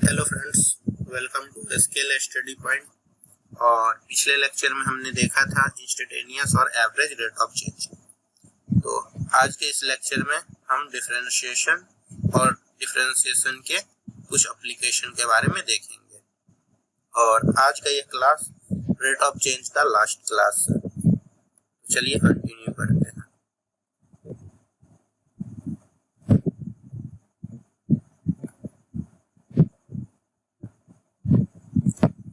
Hello friends, welcome to scale study point. और पिछले lecture में हमने देखा था इंस्टेंटेनियस और एवरेज रेट ऑफ चेंज। तो आज के इस लेक्चर में हम डिफरेंशिएशन और डिफरेंशिएशन के कुछ एप्लीकेशन के बारे में देखेंगे। और आज का ये क्लास रेट ऑफ चेंज का लास्ट क्लास है। चलिए कंटिन्यू करते हैं।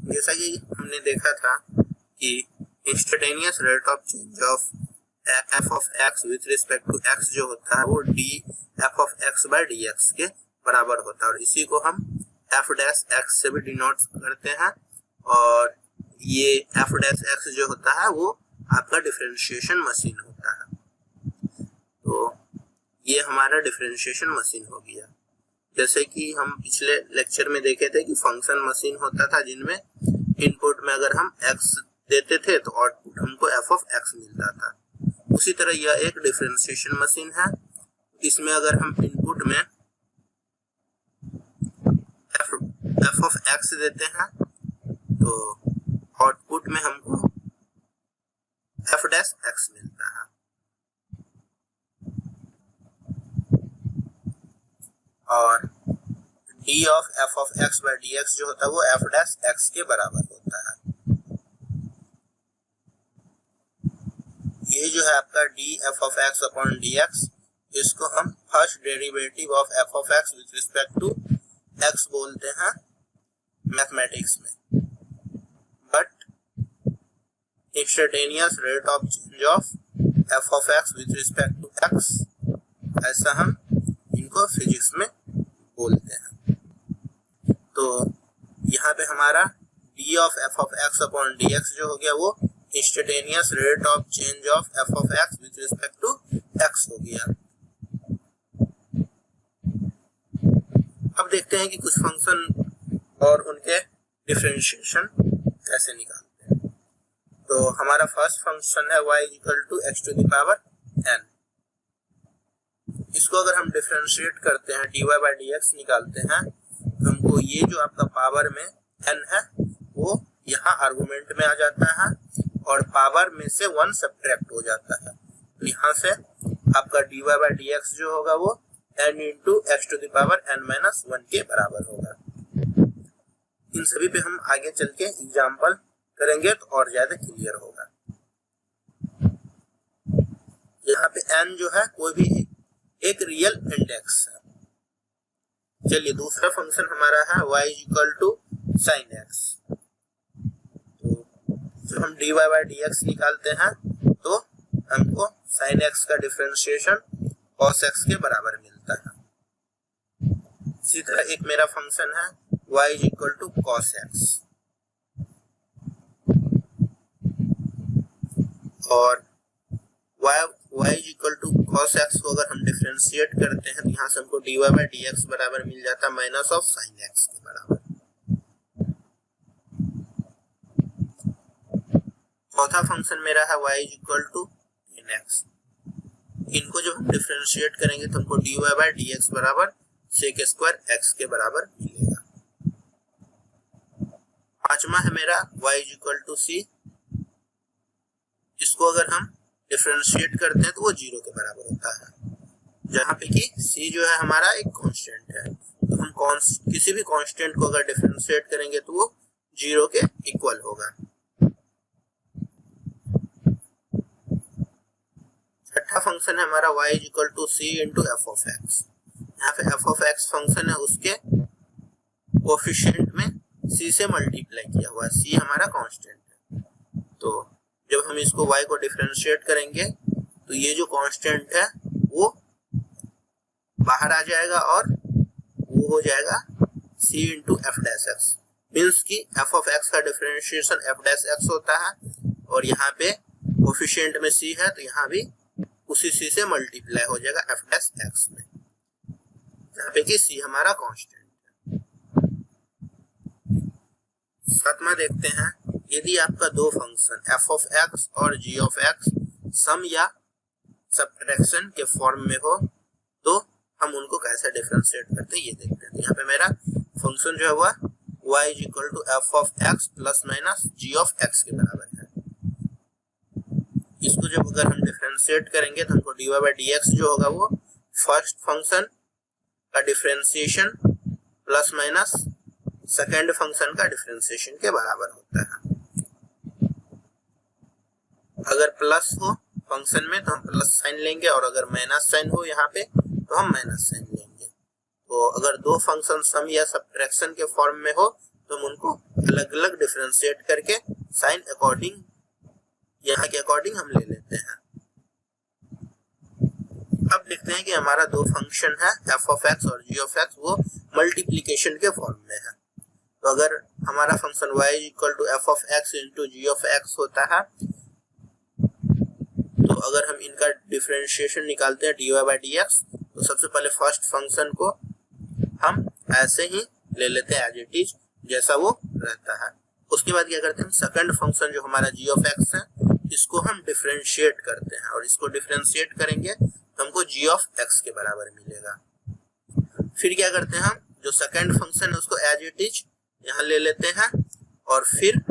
जैसा कि हमने देखा था कि instantaneous rate of change of f of x with respect to x जो होता है वो d f of x by d x के बराबर होता है, और इसी को हम एफ डैश एक्स से भी डिनोट करते हैं। और ये एफ डैश एक्स जो होता है वो आपका डिफरेंशिएशन मशीन होता है। तो ये हमारा डिफरेंशिएशन मशीन हो गया। जैसे कि हम पिछले लेक्चर में देखे थे कि फंक्शन मशीन होता था जिनमें इनपुट में अगर हम x देते थे तो आउटपुट हमको f ऑफ x मिलता था। उसी तरह यह एक डिफरेंशिएशन मशीन है। इसमें अगर हम इनपुट में f ऑफ x देते हैं तो आउटपुट में हमको f डैश x मिलता है। और d of f of x by dx जो होता है वो f डैश x के बराबर होता है। ये जो है आपका d f of x upon dx, इसको हम first derivative of f of x with respect to x बोलते हैं मैथमेटिक्स में। But instantaneous rate of change of f of x with respect to x, ऐसा हम इनको फिजिक्स में बोलते हैं। तो यहाँ पे हमारा d of f of x upon dx जो हो गया वो instantaneous rate of change of f of x with respect to x हो गया। अब देखते हैं कि कुछ फंक्शन और उनके डिफरेंशिएशन कैसे निकालते हैं। तो हमारा फर्स्ट फंक्शन है y equal to x to the power n। इसको अगर हम डिफरेंशिएट करते हैं dy बाय dx निकालते हैं तो हमको ये जो आपका पावर में n है वो यहाँ आर्गुमेंट में आ जाता है और पावर में से 1 सब्ट्रैक्ट हो जाता है। तो यहाँ से आपका dy बाय dx जो होगा वो n into x to the power n minus 1 के बराबर होगा। इन सभी पे हम आगे चल के एग्जाम्पल करेंगे तो और ज्यादा क्लियर होगा। यहाँ पे n जो है कोई भी एक रियल इंडेक्स है। चलिए दूसरा फंक्शन हमारा है y equal to sine x। तो जब हम dy बाय dx निकालते हैं तो हमको साइन x का डिफरेंशिएशन cos x के बराबर मिलता है। इसी तरह एक मेरा फंक्शन है y equal to cos x, और y equal to cos x को अगर हम डिफरेंशिएट करते हैं तो यहाँ से हमको dy बाय dx बराबर मिल जाता है माइनस ऑफ साइन x के बराबर। चौथा फंक्शन मेरा है y equal to tan x। इनको जब हम डिफरेंशिएट करेंगे तो हमको dy बाय dx बराबर sec स्क्वायर x के बराबर मिलेगा। पांचवा है मेरा y इक्वल टू c। इसको अगर हम डिफरेंशिएट करते हैं तो वो 0 के बराबर होता है, जहाँ पे कि c जो है हमारा एक कांस्टेंट है। तो हम किसी भी कांस्टेंट को अगर डिफरेंशिएट करेंगे तो वो 0 के इक्वल होगा। छठा फंक्शन है हमारा y equal to c into f of x. यहाँ पे एफ ऑफ एक्स फंक्शन है, उसके कोफिशिएंट में c से मल्टीप्लाई किया हुआ है। c हमारा कांस्टेंट है। तो जब हम इसको y को डिफरेंशिएट करेंगे तो ये जो कांस्टेंट है वो बाहर आ जाएगा और वो हो जाएगा c into f dash x. Means की एफ ऑफ एक्स का डिफरेंशिएशन एफ डैश एक्स होता है, और यहाँ पे कोफिशिएंट में c है तो यहाँ भी उसी c से मल्टीप्लाई हो जाएगा एफ डैश एक्स में, यहाँ पे कि c हमारा कांस्टेंट है। सातवां देखते हैं, यदि आपका दो फंक्शन f ऑफ x और g ऑफ x सम या सब्ट्रैक्शन के फॉर्म में हो तो हम उनको कैसे डिफरेंशिएट करते हैं ये देखते हैं। यहाँ पे मेरा फंक्शन जो है वह y is equal to f of x plus minus g of x के बराबर है। इसको जब अगर हम डिफरेंशिएट करेंगे तो हमको dy बाई डी एक्स जो होगा वो फर्स्ट फंक्शन का differentiation plus minus second function का डिफरेंशिएशन के बराबर होता है। अगर प्लस हो फंक्शन में तो हम प्लस साइन लेंगे और अगर माइनस साइन हो यहाँ पे तो हम माइनस साइन लेंगे। तो अगर दो फंक्शन सम या सब्ट्रैक्शन के फॉर्म में हो तो हम उनको अलग अलग डिफरेंशिएट करके साइन अकॉर्डिंग यहाँ के अकॉर्डिंग हम ले लेते हैं। अब देखते हैं कि हमारा दो फंक्शन है एफ ऑफ एक्स और जी ऑफ एक्स, वो मल्टीप्लीकेशन के फॉर्म में है। तो अगर हमारा function y equal to f of x into g of x होता है तो अगर हम इनका डिफरेंशिएशन निकालते हैं dy बाई डी एक्स तो सबसे पहले फर्स्ट फंक्शन को हम ऐसे ही ले लेते हैं एज इट इज जैसा वो रहता है। उसके बाद क्या करते हैं, सेकंड फंक्शन जो हमारा g ऑफ x है इसको हम डिफरेंशिएट करते हैं और इसको डिफरेंशिएट करेंगे तो हमको g ऑफ x के बराबर मिलेगा। फिर क्या करते हैं, हम जो सेकंड फंक्शन है उसको एज इट इज यहाँ ले लेते हैं और फिर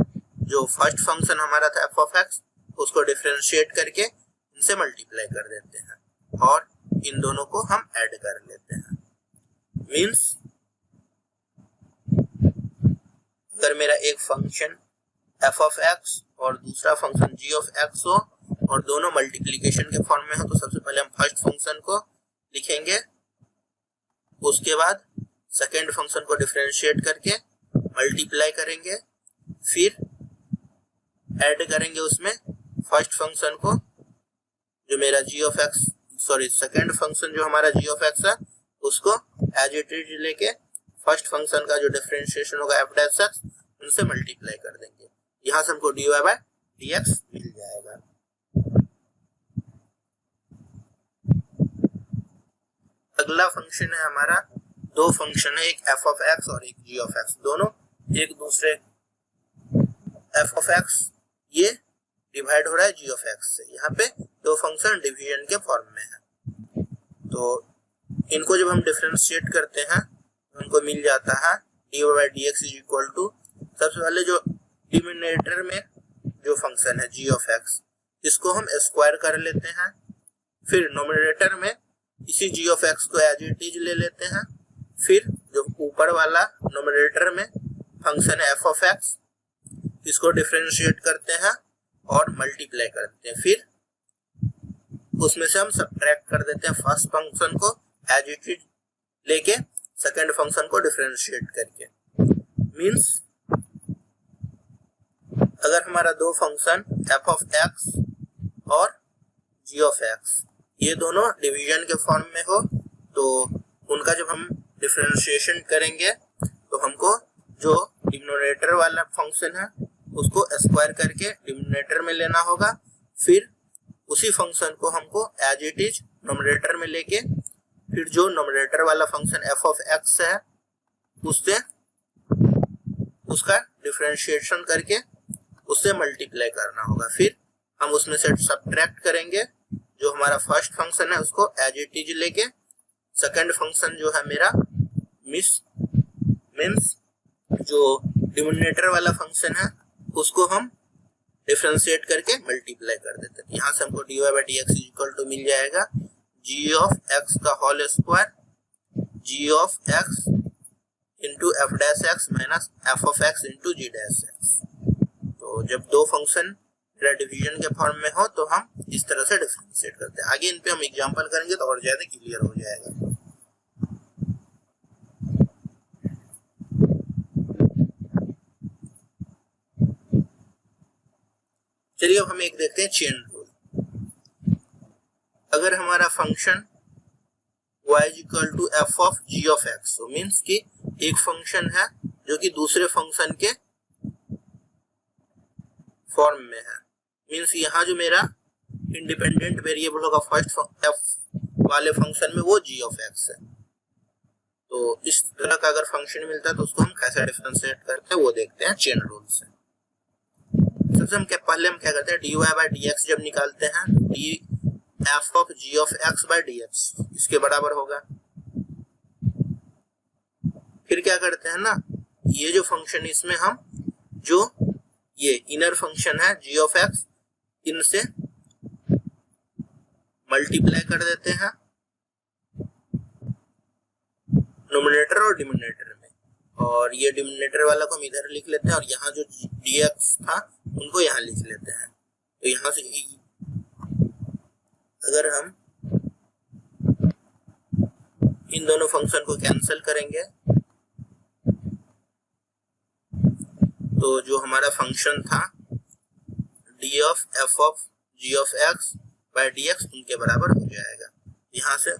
जो फर्स्ट फंक्शन हमारा था f ऑफ x उसको डिफरेंशिएट करके इनसे मल्टीप्लाई कर देते हैं और इन दोनों को हम ऐड कर लेते हैं। मींस अगर मेरा एक फंक्शन f ऑफ x और दूसरा फंक्शन g ऑफ x हो और दोनों मल्टीप्लिकेशन के फॉर्म में हो तो सबसे पहले हम फर्स्ट फंक्शन को लिखेंगे, उसके बाद सेकेंड फंक्शन को डिफरेंशिएट करके मल्टीप्लाई करेंगे, फिर ऐड करेंगे उसमें फर्स्ट फंक्शन को जो मेरा g of x second function जो हमारा g ऑफ x है उसको एज इट इज लेके फर्स्ट फंक्शन का जो डिफरेंशिएशन होगा f डैश x उनसे मल्टीप्लाई कर देंगे। यहाँ से हमको dy बाई dx मिल जाएगा। अगला फंक्शन है हमारा, दो फंक्शन है, एक f ऑफ x और एक g ऑफ x, दोनों एक दूसरे f ऑफ x ये डिवाइड हो रहा है g ऑफ x से। यहाँ पे दो फंक्शन डिवीजन के फॉर्म में है तो इनको जब हम डिफरेंशिएट करते हैं तो हमको मिल जाता है dy by dx is equal to, सबसे पहले जो डिनोमिनेटर में जो फंक्शन है g ऑफ x इसको हम स्क्वायर कर लेते हैं, फिर नोमिनेटर में इसी g ऑफ x को एज इट इज ले लेते हैं, फिर जो ऊपर वाला नोमिनेटर में फंक्शन है f ऑफ x इसको डिफरेंशिएट करते हैं और मल्टीप्लाई कर देते हैं, फिर उसमें से हम सब्ट्रैक्ट कर देते हैं फर्स्ट फंक्शन को एज इट इज लेके सेकेंड फंक्शन को डिफरेंशिएट करके। मींस अगर हमारा दो फंक्शन f ऑफ x और g ऑफ x ये दोनों डिवीजन के फॉर्म में हो तो उनका जब हम डिफरेंशिएशन करेंगे तो हमको जो डिनोमिनेटर वाला फंक्शन है उसको स्क्वायर करके डिनोमिनेटर में लेना होगा, फिर उसी फंक्शन को हमको एज इट इज नोमिनेटर में लेके फिर जो नोमिनेटर वाला फंक्शन f ऑफ x है उससे उसका डिफरेंशिएशन करके उससे मल्टीप्लाई करना होगा, फिर हम उसमें से सब्ट्रैक्ट करेंगे जो हमारा फर्स्ट फंक्शन है उसको एज इट इज लेके सेकंड फंक्शन जो है मेरा मींस जो डिनोमिनेटर वाला फंक्शन है उसको हम डिफरेंशिएट करके मल्टीप्लाई कर देते हैं। यहाँ से हमको dy by dx equal to मिल जाएगा g ऑफ x का whole square g of x into f dash x minus f of x into g dash x. तो जब दो फंक्शन डिवीजन के फॉर्म में हो तो हम इस तरह से डिफरेंशिएट करते हैं। आगे इन पे हम एग्जांपल करेंगे तो और ज्यादा क्लियर हो जाएगा। चलिए अब हम एक देखते हैं चेन रूल। अगर हमारा function y equal to f of g of x, तो मीन्स कि एक फंक्शन है जो कि दूसरे फंक्शन के फॉर्म में है, मीन्स यहाँ जो मेरा इंडिपेंडेंट वेरिएबल होगा फर्स्ट एफ वाले फंक्शन में वो g ऑफ x है। तो इस तरह का अगर फंक्शन मिलता है तो उसको हम कैसे डिफरेंशिएट करते हैं वो देखते हैं चेन रूल से। सबसे हम पहले हम क्या करते हैं, dy बाई dx जब निकालते हैं d f of g of x by d x इसके बराबर होगा। फिर क्या करते हैं ना, ये जो फंक्शन इसमें हम जो ये इनर फंक्शन है जी ऑफ एक्स, इनसे मल्टीप्लाई कर देते हैं नोमिनेटर और डिनोमिनेटर में, और ये डिनोमिनेटर वाला को हम इधर लिख लेते हैं और यहाँ जो dx था उनको यहाँ लिख लेते हैं। तो यहाँ से अगर हम इन दोनों फंक्शन को कैंसिल करेंगे तो जो हमारा फंक्शन था d of f of g of x by d x उनके बराबर हो जाएगा। यहाँ से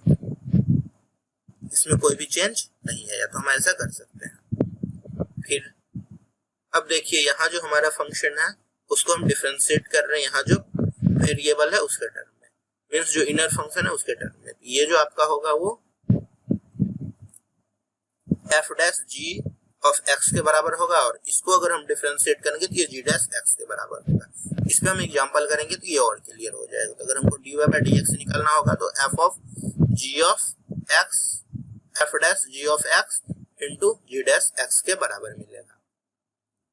इसमें कोई भी चेंज नहीं है, या तो हम ऐसा कर सकते हैं। फिर अब देखिए यहाँ जो हमारा फंक्शन है उसको हम डिफरेंशिएट कर रहे हैं यहाँ जो वेरिएबल है उसके टर्म में, मीन्स जो इनर फंक्शन है उसके टर्म में। ये जो आपका होगा वो f dash g of x के बराबर होगा, और इसको अगर हम डिफरेंशिएट करेंगे तो ये जी डैश एक्स के बराबर होगा। इस पे हम एग्जांपल करेंगे तो ये और क्लियर हो जाएगा। तो अगर हमको dy बाय dx निकालना होगा तो f of g of x f dash g of x into g dash x के बराबर मिलेगा।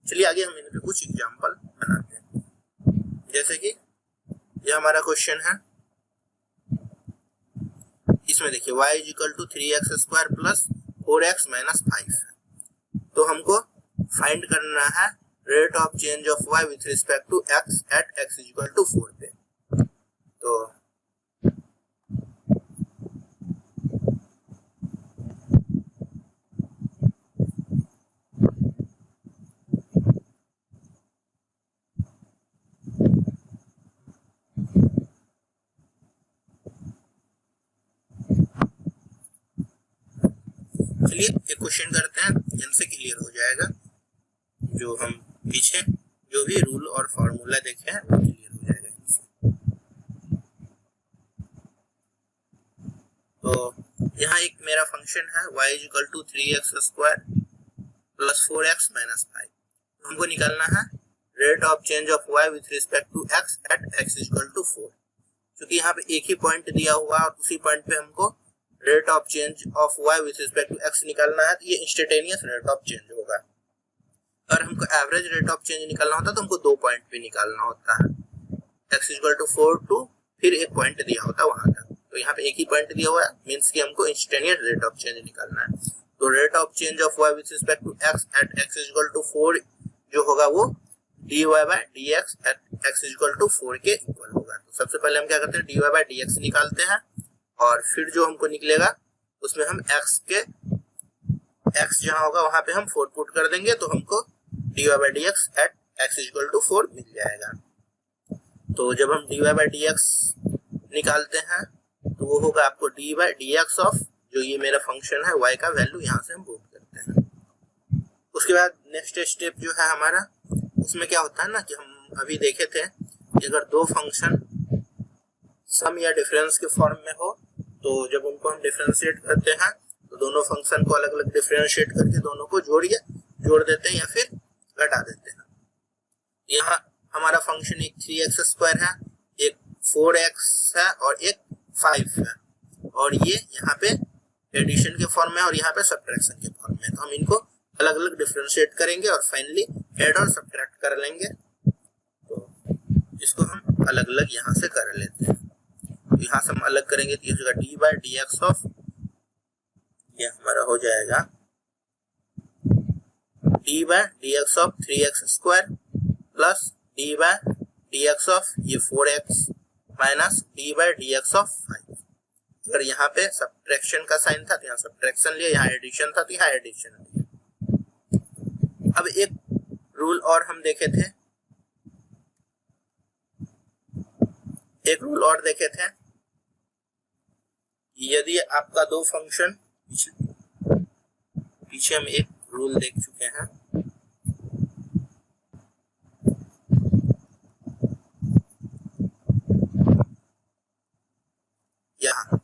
चलिए आगे हम इन पे कुछ एग्जांपल बनाते हैं। जैसे कि ये हमारा क्वेश्चन है, इसमें देखिए y is equal to 3x square plus 4x minus 5 है। तो हमको फाइंड करना है rate of change of y with respect to x at x is equal to 4 पे। तो चलिए एक क्वेश्चन करते हैं जिनसे क्लियर हो जाएगा, जो हम पीछे जो भी रूल और फॉर्मूला देखे हैं वो क्लियर हो जाएगा इनसे। तो यहाँ एक मेरा फंक्शन है y is equal to 3x square plus 4x minus 5। हमको निकालना है rate of change of y with respect to x at x is equal to 4। क्योंकि यहाँ पे एक ही पॉइंट दिया हुआ है और उसी पॉइंट पे हमको rate of change of y with respect to x निकालना है, तो ये इंस्टेंटेनियस रेट ऑफ चेंज होगा। अगर हमको एवरेज रेट ऑफ चेंज निकालना होता है तो हमको दो पॉइंट पे निकालना होता है, x इक्वल टू 4 टू फिर एक पॉइंट दिया होता है वहां तक। तो यहाँ पे एक ही पॉइंट दिया हुआ है, मींस कि हमको इंस्टेंटेनियस रेट ऑफ चेंज निकालना है। तो rate of change of y with respect to x at x equal to 4 जो होगा वो dy by dx at x equal to 4 के इक्वल होगा। तो सबसे पहले हम क्या करते हैं, dy बाय dx निकालते हैं और फिर जो हमको निकलेगा उसमें हम x जहां होगा वहां पे हम 4 पुट कर देंगे, तो हमको dy by dx at x equal to 4 मिल जाएगा। तो जब हम dy बाय dx निकालते हैं तो वो होगा आपको dy बाय dx ऑफ जो ये मेरा फंक्शन है y का वैल्यू यहाँ से हम पुट करते हैं। उसके बाद नेक्स्ट स्टेप जो है हमारा, उसमें क्या होता है ना कि हम अभी देखे थे कि अगर दो फंक्शन सम या डिफरेंस के फॉर्म में हो तो जब उनको हम डिफरेंशिएट करते हैं तो दोनों फंक्शन को अलग अलग डिफरेंशिएट करके दोनों को जोड़ देते हैं या फिर घटा देते हैं। यहाँ हमारा फंक्शन एक 3x स्क्वायर है, एक 4x है और एक 5 है, और ये यहाँ पे एडिशन के फॉर्म में और यहाँ पे सब्ट्रैक्शन के फॉर्म में। तो हम इनको अलग अलग डिफरेंशिएट करेंगे और फाइनली ऐड और सब्ट्रैक्ट कर लेंगे। तो इसको हम अलग अलग यहाँ से कर लेते हैं। तो यहाँ से हम अलग करेंगे तो ये होगा d by d x of, ये हमारा हो जाएगा d by d x of 3x square plus d by d x of ये 4x minus d by d x of 5। अगर यहाँ पे सब्ट्रैक्शन का साइन था तो यहाँ सब्ट्रैक्शन लिया, यहाँ एडिशन था तो यहाँ एडिशन लिया। अब एक रूल और हम देखे थे, यदि आपका दो फंक्शन, पीछे हम एक रूल देख चुके हैं, यहाँ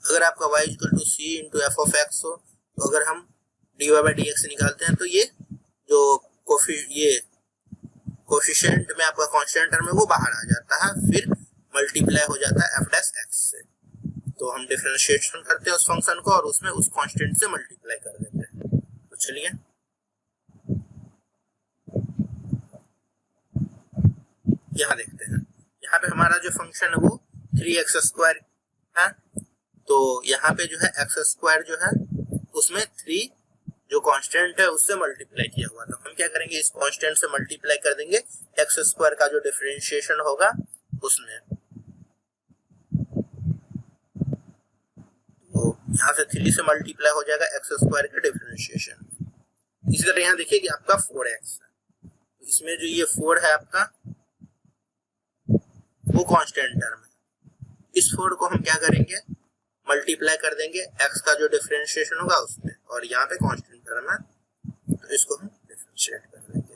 अगर आपका y equal to c into f of x हो तो अगर हम dy बाई डी एक्स निकालते हैं तो ये जो कोफिशिएंट में आपका कांस्टेंट टर्म है वो बाहर आ जाता है, फिर मल्टीप्लाई हो जाता है एफ डैश एक्स से। तो हम डिफरेंशिएशन करते हैं उस फंक्शन को और उसमें उस कांस्टेंट से मल्टीप्लाई कर देते हैं। तो चलिए यहाँ देखते हैं, यहाँ पे हमारा जो फंक्शन है वो 3x² है। तो यहाँ पे जो है x² जो है उसमें 3 जो कांस्टेंट है उससे मल्टीप्लाई किया हुआ था। हम क्या करेंगे, इस कांस्टेंट से मल्टीप्लाई कर देंगे x² का जो डिफरेंशिएशन होगा उसमें। तो यहाँ से 3 से मल्टीप्लाई हो जाएगा x² का डिफरेंशिएशन। इसी तरह यहाँ देखिए कि आपका 4x है, इसमें जो ये 4 है आपका वो कांस्टेंट टर्म है। इस 4 को हम क्या करेंगे, मल्टीप्लाई कर देंगे x का जो डिफरेंशिएशन होगा उसमें, और यहाँ पे कांस्टेंट टर्म है तो इसको हम डिफरेंशिएट कर देंगे।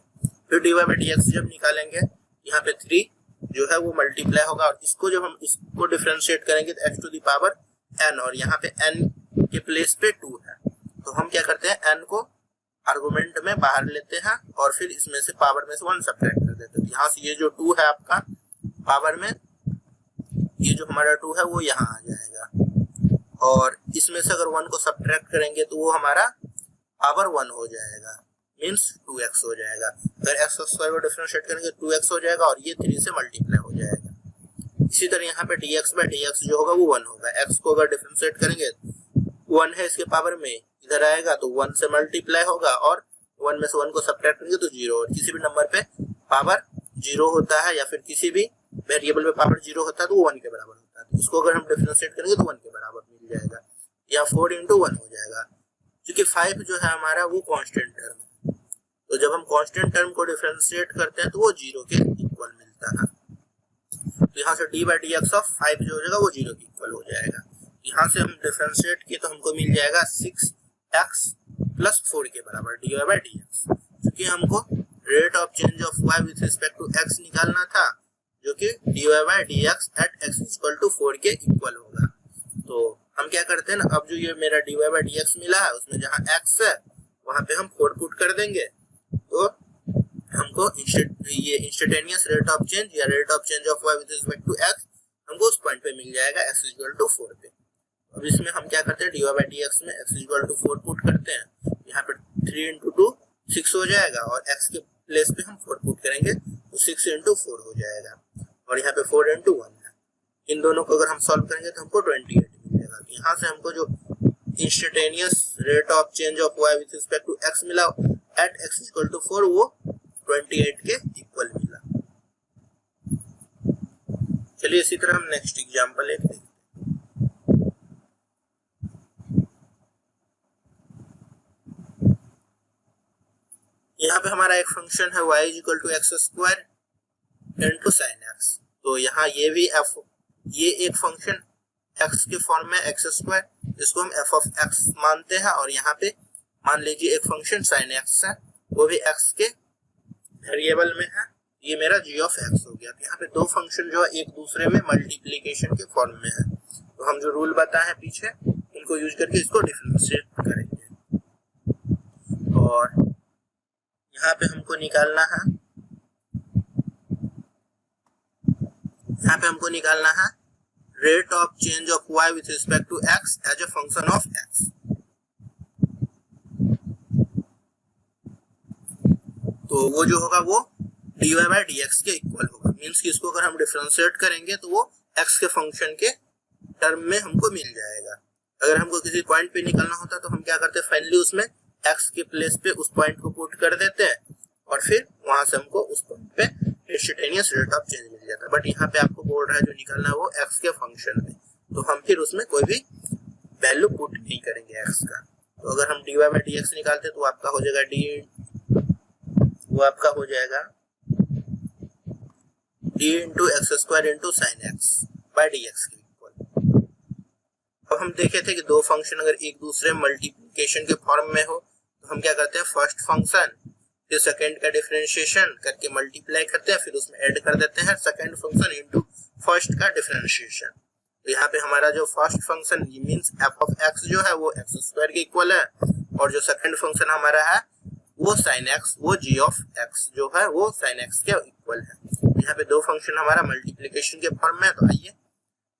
फिर dy/dx जब निकालेंगे, यहाँ पे 3 जो है वो मल्टीप्लाई होगा, और इसको जब हम इसको डिफरेंशिएट करेंगे तो x⁴ n, और यहाँ पे n के प्लेस पे 2 है। तो हम क्या करते हैं, n को आर्गुमेंट में बाहर लेते हैं और फिर इसमें से पावर में से 1 सब्ट्रैक्ट कर देते हैं। यहाँ से ये जो 2 है आपका पावर में, ये जो हमारा 2 है वो यहाँ आ जाएगा, और इसमें से अगर 1 को सब्ट्रैक्ट करेंगे तो वो हमारा पावर 1 हो जाएगा, मींस 2x हो जाएगा। अगर x² को डिफरेंशिएट करेंगे 2x हो जाएगा, और ये 3 से मल्टीप्लाई हो जाएगा। इसी तरह यहाँ पे dx/dx जो होगा वो 1 होगा। x को अगर डिफरेंशिएट करेंगे 1 है इसके पावर में, इधर आएगा तो 1 से मल्टीप्लाई होगा, और 1 में से 1 को सब्ट्रैक्ट करेंगे तो 0। और किसी भी नंबर पे पावर 0 होता है या फिर किसी भी वेरिएबल में पावर 0 होता है तो वो 1 के बराबर होता है। तो इसको अगर हम डिफरेंशिएट करेंगे तो 1 के बराबर मिल जाएगा, या 4 × 1 हो जाएगा। क्योंकि 5 जो है हमारा वो कांस्टेंट टर्म है, तो जब हम कांस्टेंट टर्म को डिफरेंशिएट करते हैं तो वो 0 के इक्वल मिलता है। तो यहाँ से dy/dx ऑफ 5 जो हो जाएगा वो 0 के इक्वल हो जाएगा। यहाँ से हम डिफरेंशिएट किए तो हमको मिल जाएगा 6x + 4 के बराबर dy/dx। क्योंकि हमको rate of change of y with respect to x निकालना था, जो कि dy/dx एट x = 4 के इक्वल होगा। तो हम क्या करते हैं ना, अब जो ये मेरा dy/dx मिला है उसमें जहाँ x है वहां पे हम 4 पुट कर देंगे, तो हमको ये इंस्टेंटेनियस रेट ऑफ चेंज या rate of change of y with respect to x हमको उस पॉइंट पे मिल जाएगा x = 4 पे। अब इसमें हम क्या करते हैं, dy/dx में x = 4 पुट करते हैं। यहाँ पे 3 × 2 6 हो जाएगा, और x के प्लेस पे हम 4 पुट करेंगे तो 6 × 4 हो जाएगा, और यहाँ पे 4 × 1 है। इन दोनों को अगर हम सॉल्व करेंगे तो हमको 28 मिल जाएगा। यहाँ से हमको जो instantaneous rate of change of y with respect to x मिला एट x = 4 वो 28 के इक्वल मिला। चलिए इसी तरह हम नेक्स्ट एग्जांपल एक देखते हैं। यहाँ पे हमारा एक फंक्शन है y = x² × sin x। तो यहाँ ये भी ये एक फंक्शन x के फॉर्म में x², इसको हम f(x) मानते हैं, और यहाँ पे मान लीजिए एक फंक्शन sin x है, वो भी x के वेरिएबल में है, ये मेरा g(x) हो गया। यहाँ पे दो फंक्शन जो है एक दूसरे में मल्टीप्लिकेशन के फॉर्म में है, तो हम जो रूल बताए हैं पीछे उनको यूज करके इसको डिफरेंशिएट करेंगे। और यहाँ पे हमको निकालना है rate of change of y with respect to x as a function of x। तो वो जो होगा वो dy/dx के इक्वल होगा, मींस कि इसको अगर हम डिफरेंशिएट करेंगे तो वो x के फंक्शन के टर्म में हमको मिल जाएगा। अगर हमको किसी पॉइंट पे निकालना होता तो हम क्या करते हैं, फाइनली उसमें x के प्लेस पे उस पॉइंट को पुट कर देते हैं, और फिर वहां से हमको उस पॉइंट पे इंस्टेंटेनियस रेट ऑफ चेंज मिल जाता है। बट यहाँ पे आपको बोल रहा है जो निकालना है वो x के फंक्शन में, तो हम फिर उसमें कोई भी वैल्यू पुट नहीं करेंगे x का। तो अगर हम dy/dx निकालते तो आपका हो जाएगा d × x² × sin x/dx के इक्वल। अब हम देखे थे कि दो फंक्शन अगर एक दूसरे मल्टीप्लिकेशन के फॉर्म में हो तो हम क्या करते हैं, फर्स्ट फंक्शन फिर सेकंड का डिफरेंशिएशन करके मल्टीप्लाई करते हैं, फिर उसमें ऐड कर देते हैं सेकंड फंक्शन इनटू फर्स्ट का डिफरेंशिएशन। तो यहाँ पे हमारा जो फर्स्ट फंक्शन मींस f(x) जो है वो x² के इक्वल है, और जो सेकंड फंक्शन हमारा है वो sin x, वो g(x) जो है वो sin x के इक्वल है। यहाँ पे दो फंक्शन हमारा मल्टीप्लिकेशन के फॉर्म में है, तो आइए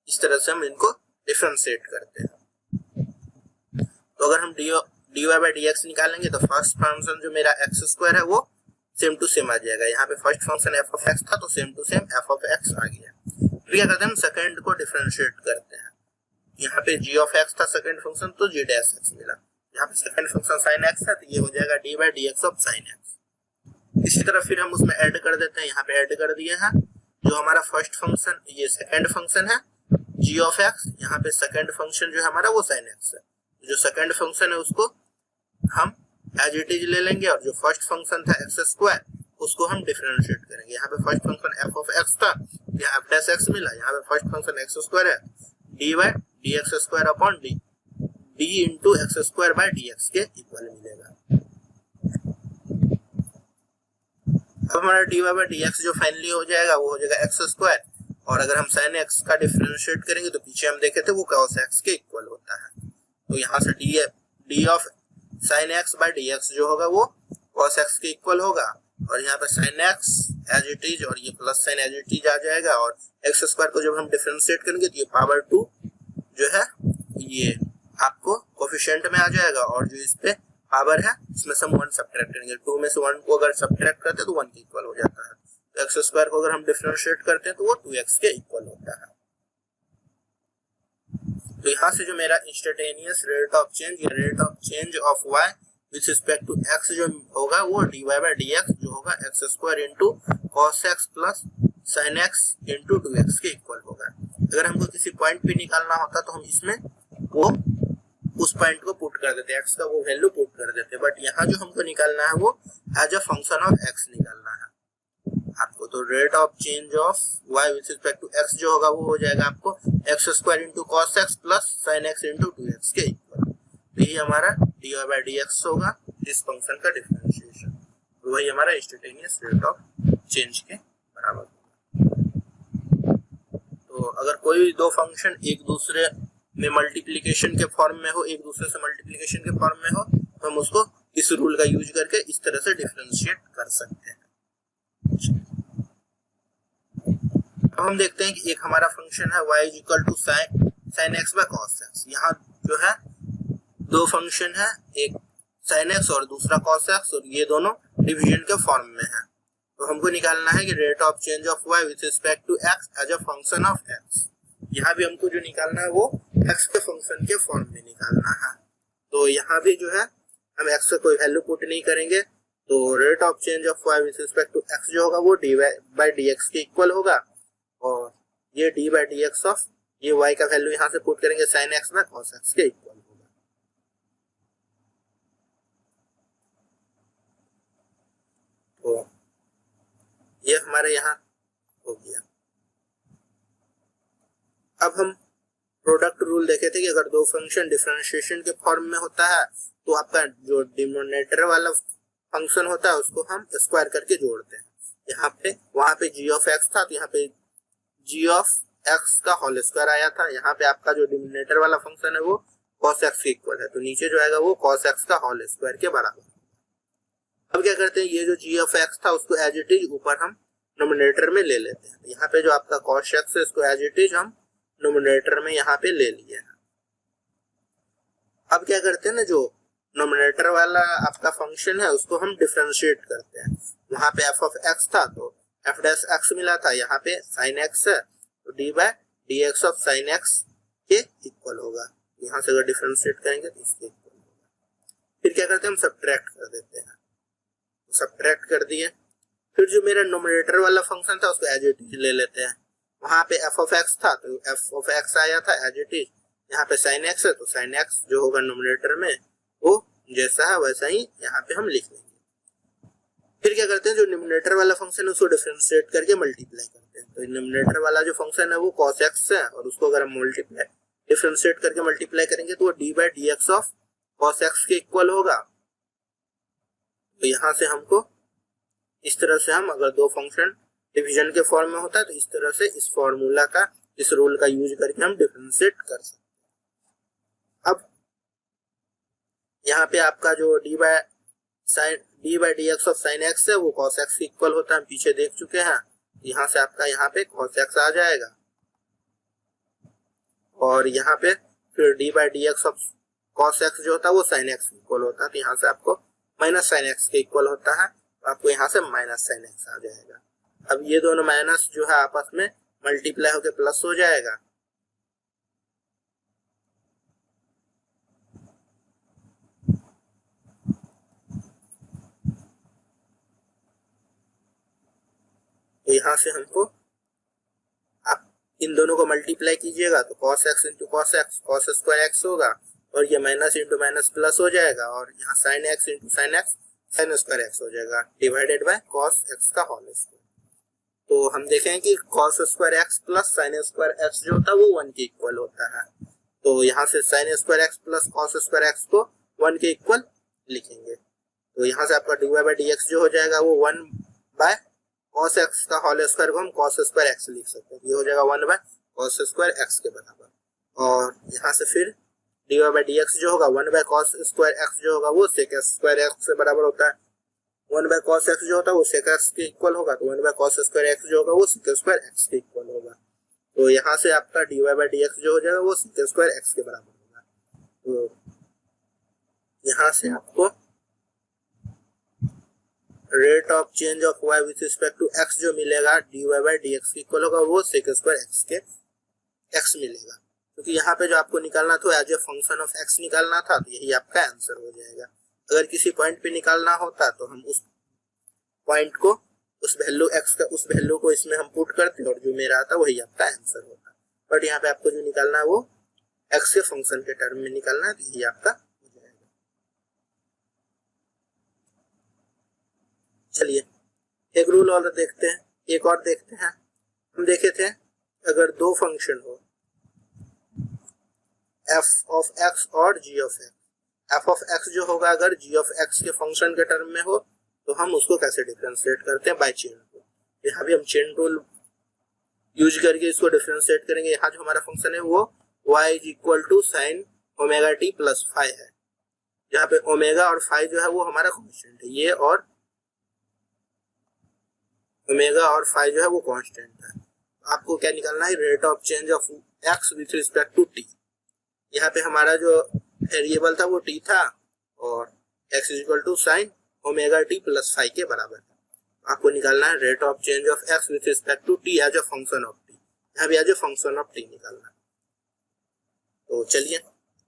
इस तरह से हम इनको डिफरेंशिएट करते हैं। तो अगर हम dy बाई dx निकालेंगे तो फर्स्ट फंक्शन जो मेरा एक्स स्क्वायर है वो सेम टू सेम आ जाएगा। यहाँ पे first function f of x था तो same to same f of x आ गया। फिर क्या करते हैं हम सेकंड को डिफरेंशिएट करते हैं। यहाँ पे g ऑफ x था सेकंड फंक्शन तो g डैश x मिला। यहाँ पे सेकंड फंक्शन sin x है तो ये हो जाएगा d by dx of sin x। इसी तरह फिर हम उसमें ऐड कर देते हैं। यहाँ पे ऐड कर दिए हैं जो हमारा फर्स्ट फंक्शन ये सेकंड फंक्शन है g ऑफ x, यहाँ पे सेकंड फंक्शन जो है हमारा वो sin x है। जो सेकंड फंक्शन है उसको हम एज इट इज ले लेंगे और जो फर्स्ट फंक्शन था एक्स स्क्वायर उसको हम डिफरेंशिएट करेंगे। यहाँ पे first function f of x था, यहाँ एफ डैश एक्स मिला। यहाँ पे फर्स्ट फंक्शन एक्स स्क्वायर है, d by d x square upon d, d into x square by d x के इक्वल मिलेगा। अब हमारा d y by d x जो फाइनली हो जाएगा वो हो जाएगा एक्स स्क्वायर, और अगर हम साइन एक्स का डिफरेंशिएट करेंगे तो पीछे हम देखे थे वो cos एक्स के इक्वल होता है। तो यहाँ से D of sine x by d x जो होगा वो cos एक्स के इक्वल होगा, और यहाँ पे sine x as it is और ये plus sine as it is आ जाएगा, और एक्स स्क्वायर को जब हम डिफरेंशिएट करेंगे तो ये पावर 2 जो है ये आपको कोफिशिएंट में आ जाएगा, और जो इस पे पावर है इसमें से हम 1 सब्ट्रैक्ट करेंगे। 2 में से 1 को अगर सब्ट्रैक्ट करते हैं तो 1 के इक्वल हो जाता है। तो एक्स स्क्वायर को अगर हम डिफरेंशिएट करते हैं तो वो 2x के इक्वल होता है। तो यहाँ से जो मेरा इंस्टेंटेनियस रेट ऑफ चेंज या rate of change of y with respect to x जो होगा वो dy बाई dx जो होगा x square into cos x plus sin x into 2x के इक्वल होगा। अगर हमको किसी पॉइंट पे निकालना होता तो हम इसमें वो उस पॉइंट को पुट कर देते, x का वो वैल्यू पुट कर देते, बट यहाँ जो हमको निकालना है वो as a function of x निकालना है आपको। तो rate of change of y with respect to x जो होगा वो हो जाएगा आपको x square into cos x plus sine x into 2x के इक्वल। तो ये हमारा dy बाई dx होगा इस फंक्शन का डिफरेंशिएशन, तो वही हमारा इंस्टेंटेनियस रेट ऑफ चेंज के बराबर होगा। तो अगर कोई दो फंक्शन एक दूसरे में मल्टीप्लिकेशन के फॉर्म में हो, एक दूसरे से मल्टीप्लिकेशन के फॉर्म में हो, तो हम उसको इस रूल का यूज करके इस तरह से डिफरेंशिएट कर सकते हैं। अब हम देखते हैं कि एक हमारा फंक्शन है y is equal to sine x by cos x. यहाँ जो है दो फंक्शन है, एक साइन एक्स और दूसरा कॉस एक्स, और ये दोनों डिवीजन के फॉर्म में है। तो हमको निकालना है कि rate of change of y with respect to x as a function of x। यहाँ भी हमको जो निकालना है वो x के फंक्शन के फॉर्म में निकालना है। तो यहाँ भी जो है हम x से कोई वैल्यू पुट नहीं करेंगे, तो rate of change of y with respect to x जो होगा वो dy बाई dx के इक्वल होगा, और ये d बाई dx ऑफ ये y का वैल्यू यहाँ से पुट करेंगे sine x by cos x के इक्वल होगा। तो ये हमारे यहाँ हो गया। अब हम प्रोडक्ट रूल देखे थे कि अगर दो फंक्शन डिफरेंशिएशन के फॉर्म में होता है तो आपका जो डिनोमिनेटर वाला फंक्शन होता है उसको हम स्क्वायर करके जोड़ते हैं। यहाँ पे वहां पे g ऑफ x था तो यहाँ पे g ऑफ x का होल स्क्वायर आया था। यहाँ पे आपका जो डिनोमिनेटर वाला फंक्शन है वो cos x के इक्वल है, तो नीचे जो आएगा वो cos x का होल स्क्वायर के बराबर। अब क्या करते हैं, ये जो g ऑफ x था उसको एज इट इज ऊपर हम नोमिनेटर में ले लेते हैं। यहाँ पे जो आपका cos x है इसको एज इट इज हम नोमिनेटर में यहाँ पे ले लिए हैं। अब क्या करते हैं ना, जो नोमिनेटर वाला आपका फंक्शन है उसको हम डिफरेंशिएट करते हैं। वहां पे f ऑफ x था तो f डैश x मिला था, यहाँ पे sin x है तो d by dx of sin x के इक्वल होगा। यहाँ से अगर डिफरेंशिएट करेंगे तो इसके इक्वल होगा। फिर क्या करते हैं हम सब्ट्रैक्ट कर देते हैं, सब्ट्रैक्ट कर दिए। फिर जो मेरा नोमिनेटर वाला फंक्शन था उसको एज इट इज ले लेते हैं। वहां पे f ऑफ x था तो f ऑफ x आया था एज इट इज, यहाँ पे sin x है तो sin x जो होगा नोमिनेटर में वो जैसा है वैसा ही यहाँ पे हम लिख लेंगे। फिर क्या करते हैं, जो न्यूमरेटर वाला फंक्शन है उसको डिफरेंशिएट करके मल्टीप्लाई करते हैं। तो न्यूमरेटर वाला जो फंक्शन है वो cos x है, और उसको अगर हम मल्टीप्लाई डिफरेंशिएट करके मल्टीप्लाई करेंगे तो वो d by dx of cos x के इक्वल होगा। तो यहाँ से हमको इस तरह से हम अगर दो फंक्शन डिवीजन के फॉर्म में होता है तो इस तरह से इस फॉर्मूला का इस रूल का यूज करके हम डिफरेंशिएट कर सकते हैं। अब यहाँ पे आपका जो d by dx of sin x है वो cos x के इक्वल होता है, हम पीछे देख चुके हैं। यहाँ से आपका यहाँ पे cos x आ जाएगा, और यहाँ पे फिर d by dx of cos x जो होता है वो साइन एक्स इक्वल होता है, तो यहाँ से आपको माइनस साइन एक्स के इक्वल होता है, तो आपको यहाँ से माइनस साइन एक्स आ जाएगा। अब ये दोनों माइनस जो है आपस में मल्टीप्लाई होकर प्लस हो जाएगा, तो यहाँ से हमको आप इन दोनों को मल्टीप्लाई कीजिएगा तो cos x into cos x, cos square x होगा, और ये माइनस इंटू माइनस प्लस हो जाएगा, और यहाँ sign x into sine x sign square x हो जाएगा, डिवाइडेड बाय कॉस एक्स का होल स्क्वायर। तो हम देखें कि cos square x plus sign square x जो होता है वो 1 के इक्वल होता है, तो यहाँ से sine square x plus cos square x को 1 के इक्वल लिखेंगे, तो यहाँ से आपका d y by d x जो हो जाएगा वो 1 बाय कॉस एक्स का होल स्क्वायर को हम कॉस स्क्वायर एक्स लिख सकते हैं, ये हो जाएगा 1 बाय कॉस स्क्वायर एक्स के बराबर, और यहाँ से फिर d y by d x जो होगा 1 बाय कॉस स्क्वायर एक्स जो होगा वो सेक स्क्वायर एक्स से बराबर होता है, 1 बाय कॉस एक्स जो होता है वो सेक एक्स के इक्वल होगा, तो 1 बाय कॉस स्क्वायर एक्स जो होगा वो सेक स्क्वायर एक्स के इक्वल होगा, तो यहाँ से आपका d y by d x जो हो जाएगा वो सेक स्क्वायर एक्स के बराबर होगा। तो यहाँ से आपको rate of change of y with respect to x जो मिलेगा dy बाई dx के इक्वल होगा वो sec स्क्वायर x के x मिलेगा, क्योंकि यहाँ पे जो आपको निकालना था as a function of x निकालना था, तो यही आपका आंसर हो जाएगा। अगर किसी पॉइंट पे निकालना होता तो हम उस पॉइंट को उस वैल्यू x का उस वैल्यू को इसमें हम पुट करते और जो मेरा आता वही आपका आंसर होता, बट यहाँ पे आपको जो निकालना है वो x के फंक्शन के टर्म में निकालना है, तो यही आपका। चलिए एक रूल और देखते हैं, एक और देखते हैं। हम देखे थे अगर दो फंक्शन हो f ऑफ x और g of x, f of x जो होगा अगर g ऑफ x के फंक्शन के टर्म में हो तो हम उसको कैसे डिफरेंशिएट करते हैं, बाय चेन रूल। यहाँ भी हम चेन रूल यूज करके इसको डिफरेंशिएट करेंगे। यहाँ जो हमारा फंक्शन है वो y is equal to sine omega t plus five है, जहाँ पे ओमेगा और फाइव जो है वो हमारा कांस्टेंट है, ये और ओमेगा और फाइव जो है वो कांस्टेंट है। आपको क्या निकालना है, rate of change of x with respect to t. यहाँ पे हमारा जो वेरिएबल था वो टी था और x is equal to sine omega t plus five के बराबर है। आपको निकालना है rate of change of x with respect to t as a function of t, यहाँ भी as a function of t निकालना है। तो चलिए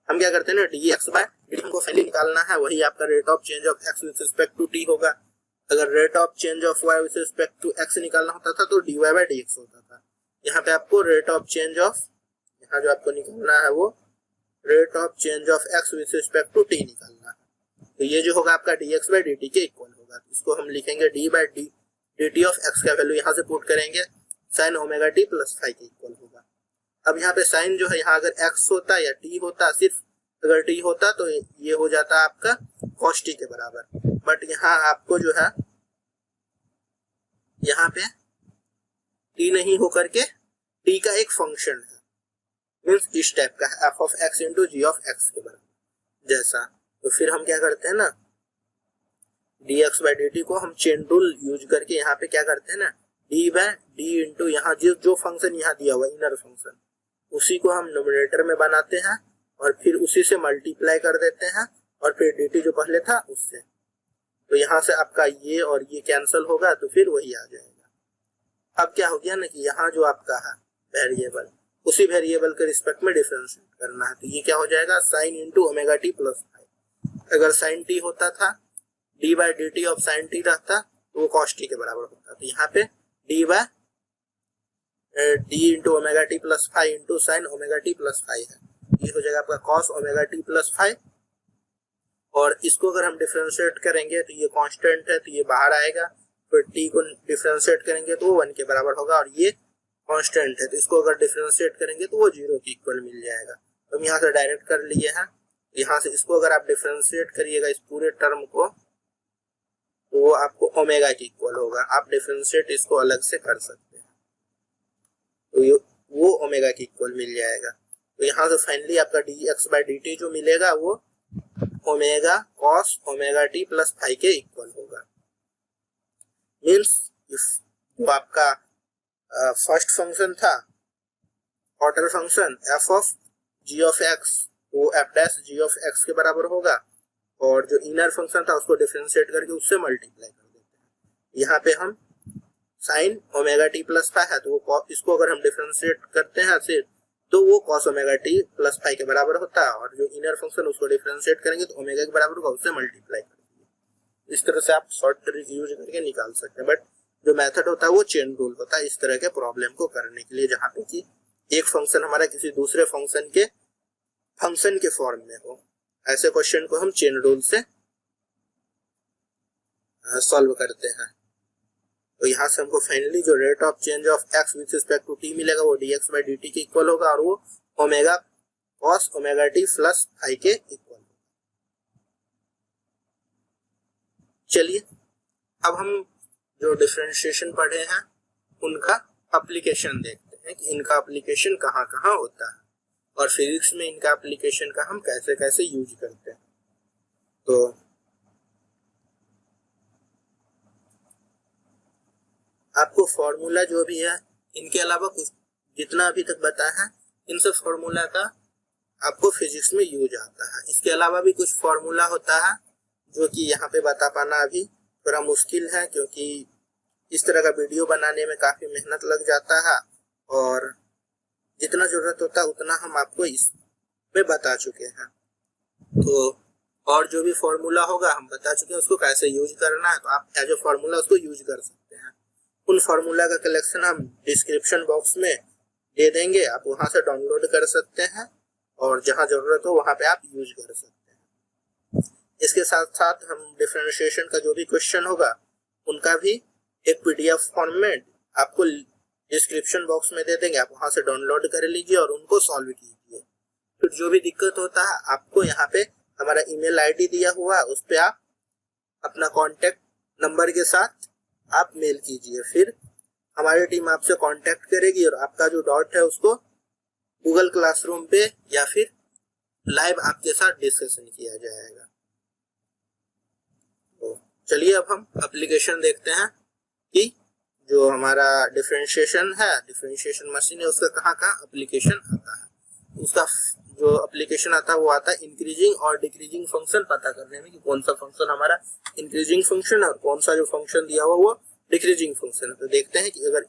हम क्या करते हैं ना, डी एक्स बाय डी हमको पहले निकालना है, वही आपका rate of change of x with respect to t होगा। अगर rate of change of y with respect to x निकालना होता था तो dy बाय dx होता था। यहाँ पे आपको रेट ऑफ चेंज ऑफ, यहाँ जो आपको निकालना है वो rate of change of x with respect to t निकालना है, तो ये जो होगा आपका dx बाय dt के इक्वल होगा। तो इसको हम लिखेंगे d by dt of x का वैल्यू यहाँ से पुट करेंगे sine omega t plus five के इक्वल होगा। अब यहाँ पे साइन जो है, यहाँ अगर x होता या t होता, सिर्फ अगर t होता तो ये हो जाता आपका cos t के बराबर, बट यहाँ आपको जो है यहाँ पे t नहीं होकर के t का एक फंक्शन है, मीन्स इस टाइप का है f of x into g of x के बराबर जैसा। तो फिर हम क्या करते हैं ना, dx बाई dt को हम चेन रूल यूज करके यहाँ पे क्या करते हैं ना, d बाय d इंटू यहाँ जो फंक्शन यहाँ दिया हुआ इनर फंक्शन उसी को हम नोमिनेटर में बनाते हैं और फिर उसी से मल्टीप्लाई कर देते हैं और फिर dt जो पहले था उससे, तो यहाँ से आपका ये और ये कैंसिल होगा तो फिर वही आ जाएगा। अब क्या हो गया ना कि यहाँ जो आपका है वेरिएबल, उसी वेरिएबल के रिस्पेक्ट में डिफरेंशिएट करना है, तो ये क्या हो जाएगा sine into omega t plus five. अगर साइन टी होता था D by D T of sine T रहता तो वो कॉस टी के बराबर होता, तो यहाँ पे d by d into omega t plus five into sine omega t plus five है, ये हो जाएगा आपका cos omega t plus five. और इसको अगर हम डिफरेंशिएट करेंगे तो ये कांस्टेंट है तो ये बाहर आएगा, फिर t को डिफरेंशिएट करेंगे तो वो 1 के बराबर होगा और ये कांस्टेंट है तो इसको अगर डिफरेंशिएट करेंगे तो वो 0 के इक्वल मिल जाएगा। तो हम यहाँ से डायरेक्ट कर लिए हैं, यहाँ से इसको अगर आप डिफरेंशिएट करिएगा इस पूरे टर्म को तो वो आपको ओमेगा के इक्वल होगा। आप डिफरेंशिएट इसको अलग से कर सकते हैं तो वो ओमेगा के इक्वल मिल जाएगा। तो यहाँ से फाइनली आपका dx बाई dt जो मिलेगा वो omega cos omega t plus five के इक्वल होगा। मीन्स जो आपका फर्स्ट फंक्शन था order function f of g of x वो f dash g of x के बराबर होगा, और जो इनर फंक्शन था उसको डिफरेंशिएट करके उससे मल्टीप्लाई कर देते हैं। यहाँ पे हम sign omega t plus five है, तो वो इसको अगर हम डिफरेंशिएट करते हैं सिर्फ, तो वो cos omega t plus five के बराबर होता है, और जो इनर फंक्शन उसको डिफरेंशिएट करेंगे तो ओमेगा के बराबर होगा, उससे मल्टीप्लाई करेंगे। इस तरह से आप शॉर्ट ट्रिक यूज करके निकाल सकते हैं, बट जो मेथड होता है वो चेन रूल होता है इस तरह के प्रॉब्लम को करने के लिए, जहाँ पे कि एक फंक्शन हमारा किसी दूसरे फंक्शन के फॉर्म में हो। ऐसे क्वेश्चन को हम चेन रूल से सॉल्व करते हैं। तो यहाँ से हमको फाइनली जो rate of change of x with respect to t मिलेगा वो dx बाई dt के इक्वल होगा, और वो omega cos omega t plus five के इक्वल होगा। चलिए अब हम जो डिफरेंशिएशन पढ़े हैं उनका एप्लीकेशन देखते हैं कि इनका एप्लीकेशन कहाँ कहाँ होता है, और फिजिक्स में इनका एप्लीकेशन का हम कैसे कैसे यूज करते हैं। तो आपको फॉर्मूला जो भी है, इनके अलावा कुछ जितना अभी तक बताया है, इन सब फॉर्मूला का आपको फिजिक्स में यूज आता है। इसके अलावा भी कुछ फॉर्मूला होता है जो कि यहाँ पे बता पाना अभी थोड़ा मुश्किल है, क्योंकि इस तरह का वीडियो बनाने में काफी मेहनत लग जाता है, और जितना जरूरत होता है उतना हम आपको इसमें बता चुके हैं। तो और जो भी फॉर्मूला होगा हम बता चुके हैं उसको कैसे यूज करना है, तो आप एज ए फॉर्मूला उसको यूज कर सकते हैं। उन फॉर्मूला का कलेक्शन हम डिस्क्रिप्शन बॉक्स में दे देंगे, आप वहां से डाउनलोड कर सकते हैं, और जहां जरूरत हो वहां पे आप यूज कर सकते हैं। इसके साथ साथ हम डिफरेंशिएशन का जो भी क्वेश्चन होगा उनका भी एक पीडीएफ फॉर्मेट आपको डिस्क्रिप्शन बॉक्स में दे देंगे, आप वहां से डाउनलोड कर लीजिए और उनको सॉल्व कीजिए। फिर जो भी दिक्कत होता है आपको यहाँ पे हमारा ईमेल आईडी दिया हुआ है, उस पर आप अपना कॉन्टेक्ट नंबर के साथ आप मेल कीजिए, फिर हमारी टीम आपसे कांटेक्ट करेगी और आपका जो डाउट है उसको गूगल क्लासरूम पे या फिर लाइव आपके साथ डिस्कशन किया जाएगा। तो चलिए अब हम एप्लीकेशन देखते हैं कि जो हमारा डिफरेंशिएशन है, डिफरेंशिएशन मशीन है, उसका कहाँ कहाँ एप्लीकेशन आता है। उसका जो एप्लीकेशन आता है वो आता है इंक्रीजिंग और डिक्रीजिंग फंक्शन पता करने में, कि कौन सा फंक्शन हमारा इंक्रीजिंग फंक्शन है और कौन सा जो फंक्शन दिया हुआ वो डिक्रीजिंग फंक्शन है। तो देखते हैं कि अगर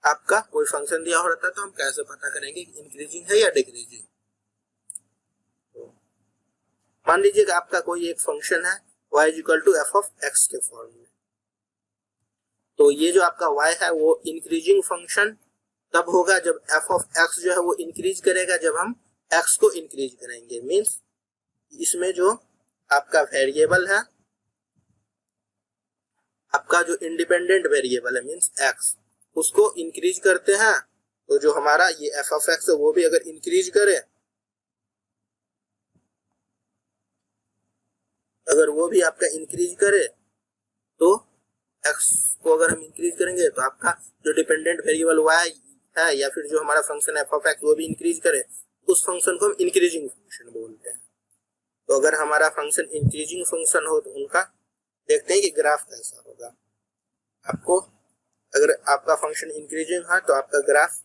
आपका कोई फंक्शन दिया हो रहता है तो हम कैसे पता करेंगे कि इंक्रीजिंग है या डिक्रीजिंग। तो मान लीजिए कि आपका कोई एक फंक्शन है y equal to f of x के फॉर्म में, तो ये जो आपका y है वो इंक्रीजिंग फंक्शन तब होगा जब एफ ऑफ एक्स जो है वो इंक्रीज करेगा जब हम एक्स को इंक्रीज करेंगे। मीन्स इसमें जो आपका वेरिएबल है, आपका जो इंडिपेंडेंट वेरिएबल है मीन्स एक्स, उसको इंक्रीज करते हैं, तो जो हमारा ये एफ ऑफ एक्स है वो भी अगर इंक्रीज करे, अगर वो भी आपका इंक्रीज करे, तो एक्स को अगर हम इंक्रीज करेंगे तो आपका जो डिपेंडेंट वेरिएबल वाई है या फिर जो हमारा फंक्शन एफ ऑफ एक्स वो भी इंक्रीज करे, उस फंक्शन को हम इंक्रीजिंग फंक्शन बोलते हैं। तो अगर हमारा फंक्शन इंक्रीजिंग फंक्शन हो तो उनका देखते हैं कि ग्राफ कैसा होगा। आपको अगर आपका फंक्शन इंक्रीजिंग है तो आपका ग्राफ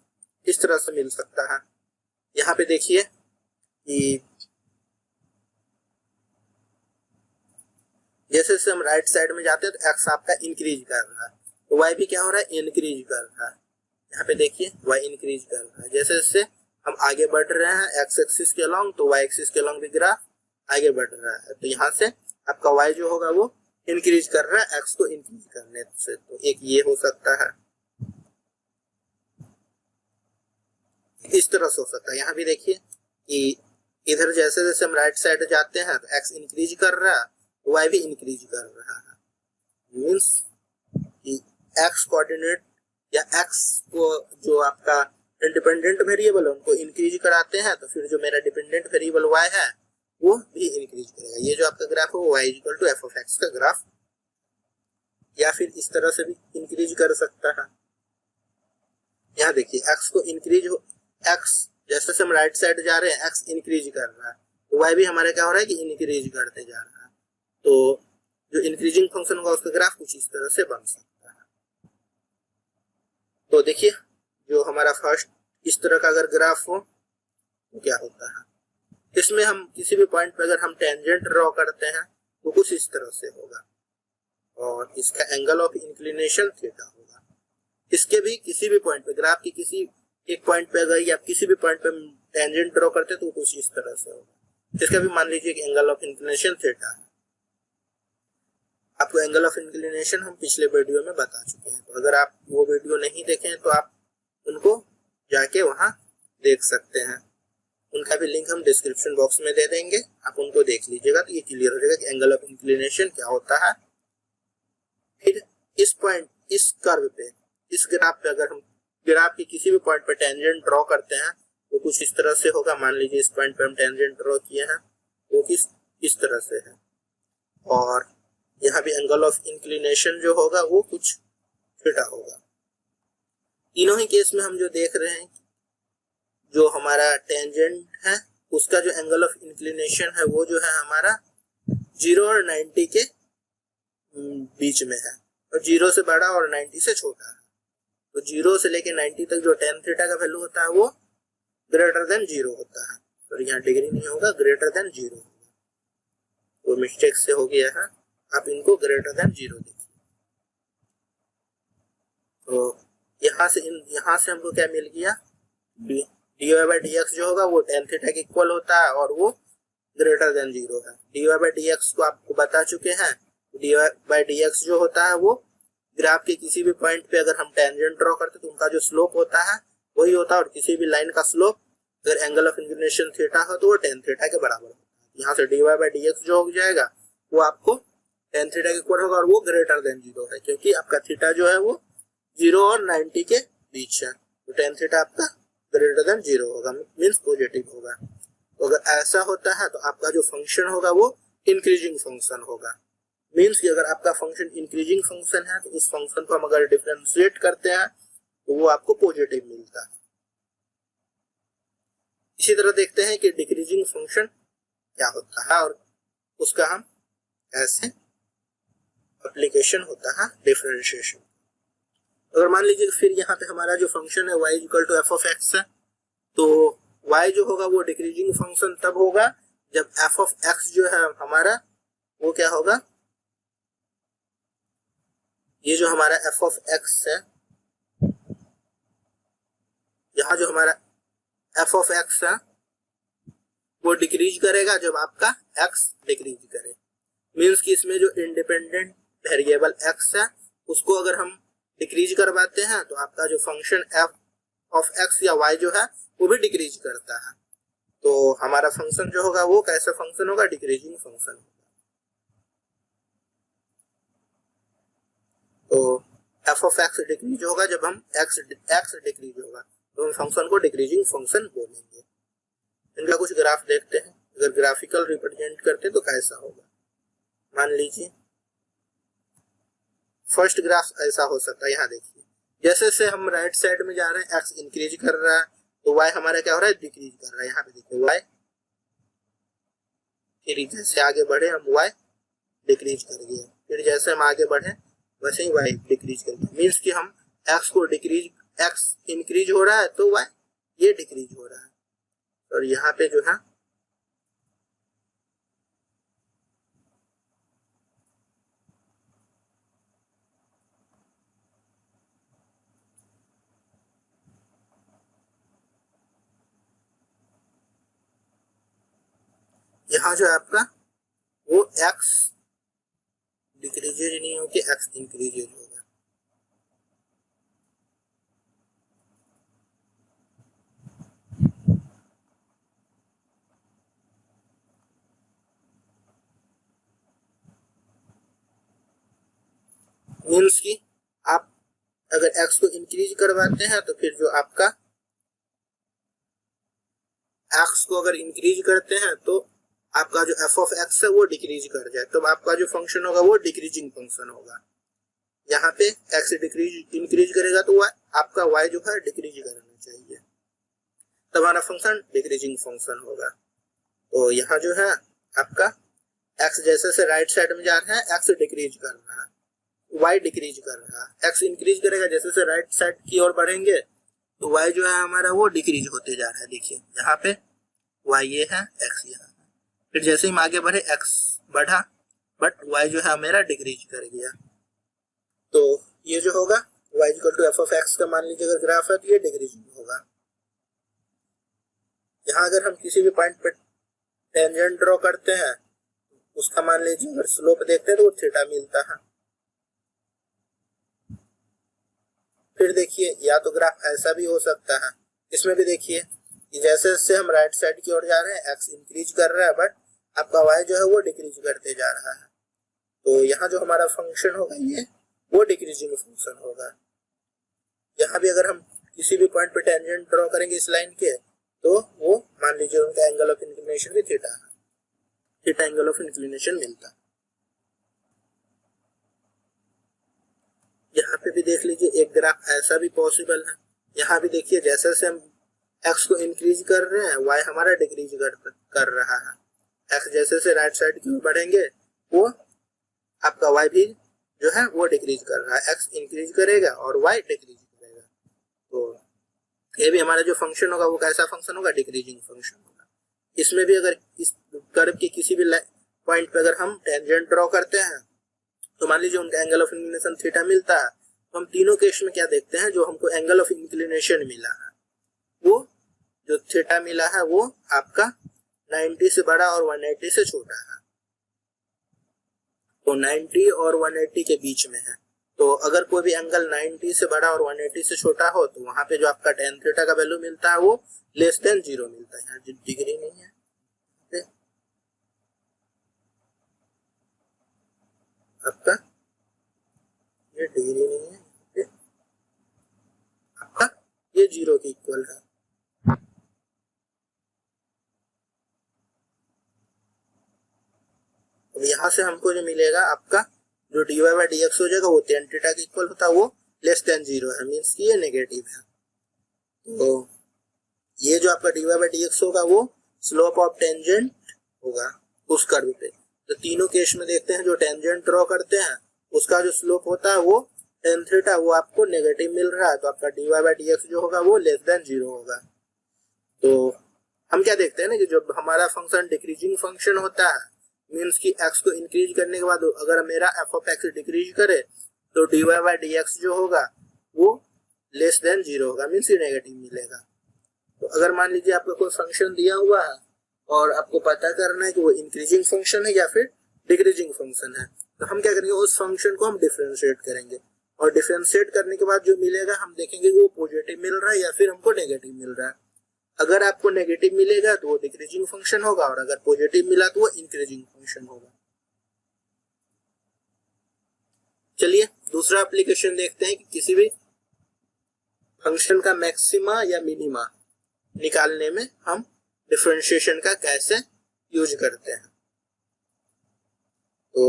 इस तरह से मिल सकता है। यहाँ पे देखिए कि जैसे जैसे हम राइट साइड में जाते हैं तो एक्स आपका इंक्रीज कर रहा है, तो वाई भी क्या हो रहा है, इंक्रीज कर रहा है। यहाँ पे देखिए वाई इंक्रीज कर रहा है। जैसे जैसे हम आगे बढ़ रहे हैं एक्स एक्सिस के अलॉन्ग, तो वाई एक्सिस के अलॉन्ग भी ग्राफ आगे बढ़ रहा है। तो यहाँ से आपका वाई जो होगा वो इंक्रीज कर रहा है एक्स को इंक्रीज करने से। तो एक ये हो सकता है, इस तरह से हो सकता है। यहाँ भी देखिए कि इधर जैसे जैसे हम राइट साइड जाते हैं तो एक्स इंक्रीज कर रहा है, वाई भी इंक्रीज कर रहा है। मीन्स कि एक्स कोऑर्डिनेट या एक्स को जो आपका इंडिपेंडेंट वेरिएबल है उनको इंक्रीज कराते हैं, तो फिर जो मेरा डिपेंडेंट वेरिएबल वाई है वो भी इंक्रीज करेगा। ये जो आपका ग्राफ है वो y equal to f of x का ग्राफ, या फिर इस तरह से भी इंक्रीज कर सकता है। यहाँ देखिए x को इंक्रीज हो, x जैसे से हम राइट साइड जा रहे हैं x इंक्रीज कर रहा है, तो y भी हमारे क्या हो रहा है कि इंक्रीज करते जा रहा है। तो जो इंक्रीजिंग फंक्शन होगा उसका ग्राफ कुछ इस तरह से बन सकता है। तो देखिए जो हमारा फर्स्ट इस तरह का अगर ग्राफ हो तो क्या होता है, इसमें हम किसी भी पॉइंट पे अगर हम टेंजेंट ड्रॉ करते हैं तो कुछ इस तरह से होगा और इसका एंगल ऑफ इंक्लिनेशन थीटा होगा। इसके भी किसी भी पॉइंट पे, ग्राफ की किसी एक पॉइंट पे अगर या किसी भी पॉइंट पे टेंजेंट ड्रॉ करते तो कुछ इस तरह से होगा। इसका भी मान लीजिए कि एंगल ऑफ इंक्लिनेशन थीटा है। आपको एंगल ऑफ इंक्लिनेशन हम पिछले वीडियो में बता चुके हैं, तो अगर आप वो वीडियो नहीं देखें तो आप उनको जाके वहां देख सकते हैं। उनका भी लिंक हम डिस्क्रिप्शन बॉक्स में दे देंगे, आप उनको देख लीजिएगा तो ये क्लियर हो जाएगा कि एंगल ऑफ इंक्लिनेशन क्या होता है। फिर इस पॉइंट, इस कर्व पे, इस ग्राफ पे अगर हम ग्राफ के किसी भी पॉइंट पे टेंजेंट ड्रॉ करते हैं तो कुछ इस तरह से होगा। मान लीजिए इस पॉइंट पे हम टेंजेंट ड्रॉ किए हैं, वो किस इस तरह से है और यहाँ भी एंगल ऑफ इंक्लिनेशन जो होगा वो कुछ थीटा होगा। तीनों ही केस में हम जो देख रहे हैं, जो हमारा टेंजेंट है उसका जो एंगल ऑफ इंक्लिनेशन है वो जो है हमारा 0 और 90 के बीच में है और 0 से बड़ा और 90 से छोटा है। तो 0 से लेके 90 तक जो टेन थीटा का वैल्यू होता है वो ग्रेटर देन 0 होता है, और यहाँ डिग्री नहीं होगा, ग्रेटर देन 0 होगा। वो मिस्टेक से हो गया है, आप इनको ग्रेटर देन 0 देखिए। तो यहाँ से हमको क्या मिल गया, dy बाई dx जो होगा वो टेन थीटा के इक्वल होता है और वो ग्रेटर देन 0 है। dy बाई dx को आपको बता चुके हैं। dy बाई dx जो होता है वो ग्राफ के किसी भी पॉइंट पे अगर हम टेंजेंट ड्रॉ करते तो उनका जो स्लोप होता है वही होता है, और किसी भी लाइन का स्लोप अगर एंगल ऑफ इंक्लिनेशन थीटा हो तो वो टेन थीटा के बराबर होता है। यहाँ से dy बाई dx जो हो जाएगा वो आपको टेन थीटा के इक्वल होगा और वो ग्रेटर देन 0 है, क्योंकि आपका थीटा जो है वो 0 और 90 के बीच है। तो टेन थीटा आपका ग्रेटर देन 0 होगा, मीन्स पॉजिटिव होगा। तो अगर ऐसा होता है तो आपका जो फंक्शन होगा वो इंक्रीजिंग फंक्शन होगा। मीन्स कि अगर आपका फंक्शन इंक्रीजिंग फंक्शन है तो उस फंक्शन को हम अगर डिफरेंशिएट करते हैं तो वो आपको पॉजिटिव मिलता है। इसी तरह देखते हैं कि डिक्रीजिंग फंक्शन क्या होता है और उसका हम ऐसे एप्लीकेशन होता है डिफरेंशिएशन। अगर मान लीजिए फिर यहाँ पे हमारा जो फंक्शन है y equal to f of x है, तो y जो होगा वो डिक्रीजिंग फंक्शन तब होगा जब एफ ऑफ एक्स जो है हमारा वो क्या होगा, ये जो हमारा एफ ऑफ एक्स है, यहाँ जो हमारा एफ ऑफ एक्स है वो डिक्रीज करेगा जब आपका एक्स डिक्रीज करे। मीन्स कि इसमें जो इंडिपेंडेंट वेरिएबल एक्स है उसको अगर हम डिक्रीज करवाते हैं तो आपका जो फंक्शन एफ ऑफ एक्स या वाई जो है वो भी डिक्रीज करता है। तो हमारा फंक्शन जो होगा वो कैसा फंक्शन होगा, डिक्रीजिंग फंक्शन होगा। तो एफ ऑफ एक्स डिक्रीज होगा जब हम एक्स डिक्रीज होगा तो हम फंक्शन को डिक्रीजिंग फंक्शन बोलेंगे। इनका कुछ ग्राफ देखते हैं, अगर ग्राफिकल रिप्रेजेंट करते तो कैसा होगा। मान लीजिए फर्स्ट ग्राफ ऐसा हो सकता है, यहाँ देखिए जैसे जैसे हम राइट साइड में जा रहे हैं एक्स इंक्रीज कर रहा है तो वाई हमारा क्या हो रहा है, डिक्रीज कर रहा है। यहाँ पे देखिए वाई, फिर जैसे आगे बढ़े हम वाई डिक्रीज कर गया, फिर जैसे हम आगे बढ़े वैसे ही वाई डिक्रीज कर गया। मीन्स कि हम एक्स को डिक्रीज, एक्स इंक्रीज हो रहा है तो वाई ये डिक्रीज हो रहा है। और यहाँ पे जो है यहाँ जो है आपका वो एक्स डिक्रीजेज नहीं होगी, एक्स इंक्रीजेज होगा। मीन्स कि आप अगर एक्स को इंक्रीज करवाते हैं तो फिर जो आपका एक्स को अगर इंक्रीज करते हैं तो आपका जो एफ ऑफ एक्स है वो डिक्रीज कर जाए, तो आपका जो फंक्शन होगा वो डिक्रीजिंग फंक्शन होगा। यहाँ पे एक्स डिक्रीज इंक्रीज करेगा तो आपका वाई जो है डिक्रीज करना चाहिए, तब हमारा फंक्शन डिक्रीजिंग फंक्शन होगा। तो यहाँ जो है आपका एक्स जैसे से राइट साइड में जा रहा है एक्स डिक्रीज कर रहा है, वाई डिक्रीज कर रहा है। एक्स इंक्रीज करेगा जैसे से राइट साइड की ओर बढ़ेंगे तो वाई जो है हमारा वो डिक्रीज होते जा रहा है। देखिए यहाँ पे y ये है, x यहाँ है। फिर जैसे ही हम आगे बढ़े x बढ़ा, बट y जो है मेरा डिक्रीज कर गया। तो ये जो होगा y equal to f of x का मान लीजिए अगर ग्राफ है तो ये डिक्रीजिंग होगा। यहाँ अगर हम किसी भी पॉइंट पर टेंजेंट ड्रॉ करते हैं, उसका मान लीजिए अगर स्लोप देखते हैं तो वो थीटा मिलता है। फिर देखिए या तो ग्राफ ऐसा भी हो सकता है, इसमें भी देखिए कि जैसे जैसे हम राइट साइड की ओर जा रहे हैं एक्स इंक्रीज कर रहा है, बट आपका वाई जो है वो डिक्रीज करते जा रहा है। तो यहाँ जो हमारा फंक्शन होगा ये वो डिक्रीजिंग फंक्शन होगा। यहाँ भी अगर हम किसी भी पॉइंट पे टेंजेंट ड्रॉ करेंगे इस लाइन के, तो वो मान लीजिए उनका एंगल ऑफ इंक्लिनेशन भी थीटा है, थीटा एंगल ऑफ इंक्लिनेशन मिलता। यहाँ पे भी देख लीजिए एक ग्राफ ऐसा भी पॉसिबल है। यहाँ भी देखिए जैसे जैसे हम एक्स को इंक्रीज कर रहे हैं वाई हमारा डिक्रीज कर रहा है। एक्स जैसे जैसे राइट साइड की ओर बढ़ेंगे वो आपका वाई भी जो है वो डिक्रीज कर रहा है, एक्स इंक्रीज करेगा और वाई डिक्रीज करेगा। तो ये भी हमारा जो फंक्शन होगा वो कैसा फंक्शन होगा, डिक्रीजिंग फंक्शन होगा। इसमें भी अगर इस कर्व के किसी भी पॉइंट पे अगर हम टेंजेंट ड्रॉ करते हैं तो मान लीजिए उनका एंगल ऑफ इंक्लिनेशन थीटा मिलता है, तो हम तीनों केस में क्या देखते हैं, जो हमको एंगल ऑफ इंक्लिनेशन मिला है वो जो थीटा मिला है वो आपका 90 से बड़ा और 180 से छोटा है। तो 90 और 180 के बीच में है। तो अगर कोई भी एंगल 90 से बड़ा और 180 से छोटा हो तो वहां पे जो आपका tan थीटा का वैल्यू मिलता है वो लेस देन 0 मिलता है। यहाँ डिग्री नहीं है, आपका ये डिग्री नहीं है, आपका ये 0 के इक्वल है। अब यहाँ से हमको जो मिलेगा आपका जो dy बाई dx हो जाएगा वो tan थीटा के इक्वल होता है, वो लेस देन 0 है, मीन्स कि ये नेगेटिव है। तो ये जो आपका dy बाई dx होगा वो स्लोप ऑफ टेंजेंट होगा उस कर्व पे। तो तीनों केस में देखते हैं जो टेंजेंट ड्रॉ करते हैं उसका जो स्लोप होता है वो tan थीटा वो आपको नेगेटिव मिल रहा है, तो आपका dy बाई dx जो होगा वो लेस देन 0 होगा। तो हम क्या देखते हैं ना कि जब हमारा फंक्शन डिक्रीजिंग फंक्शन होता है, मीन्स कि x को इंक्रीज करने के बाद अगर मेरा f ऑफ x डिक्रीज करे तो dy बाई dx जो होगा वो लेस देन 0 होगा, मीन्स ये नेगेटिव मिलेगा। तो अगर मान लीजिए आपको कोई फंक्शन दिया हुआ है और आपको पता करना है कि वो इंक्रीजिंग फंक्शन है या फिर डिक्रीजिंग फंक्शन है, तो हम क्या करेंगे, उस फंक्शन को हम डिफरेंशिएट करेंगे और डिफरेंशिएट करने के बाद जो मिलेगा हम देखेंगे वो पॉजिटिव मिल रहा है या फिर हमको नेगेटिव मिल रहा है। अगर आपको नेगेटिव मिलेगा तो वो डिक्रीजिंग फंक्शन होगा और अगर पॉजिटिव मिला तो वो इंक्रीजिंग फंक्शन होगा। चलिए दूसरा एप्लीकेशन देखते हैं कि किसी भी फंक्शन का मैक्सिमा या मिनिमा निकालने में हम डिफरेंशिएशन का कैसे यूज करते हैं। तो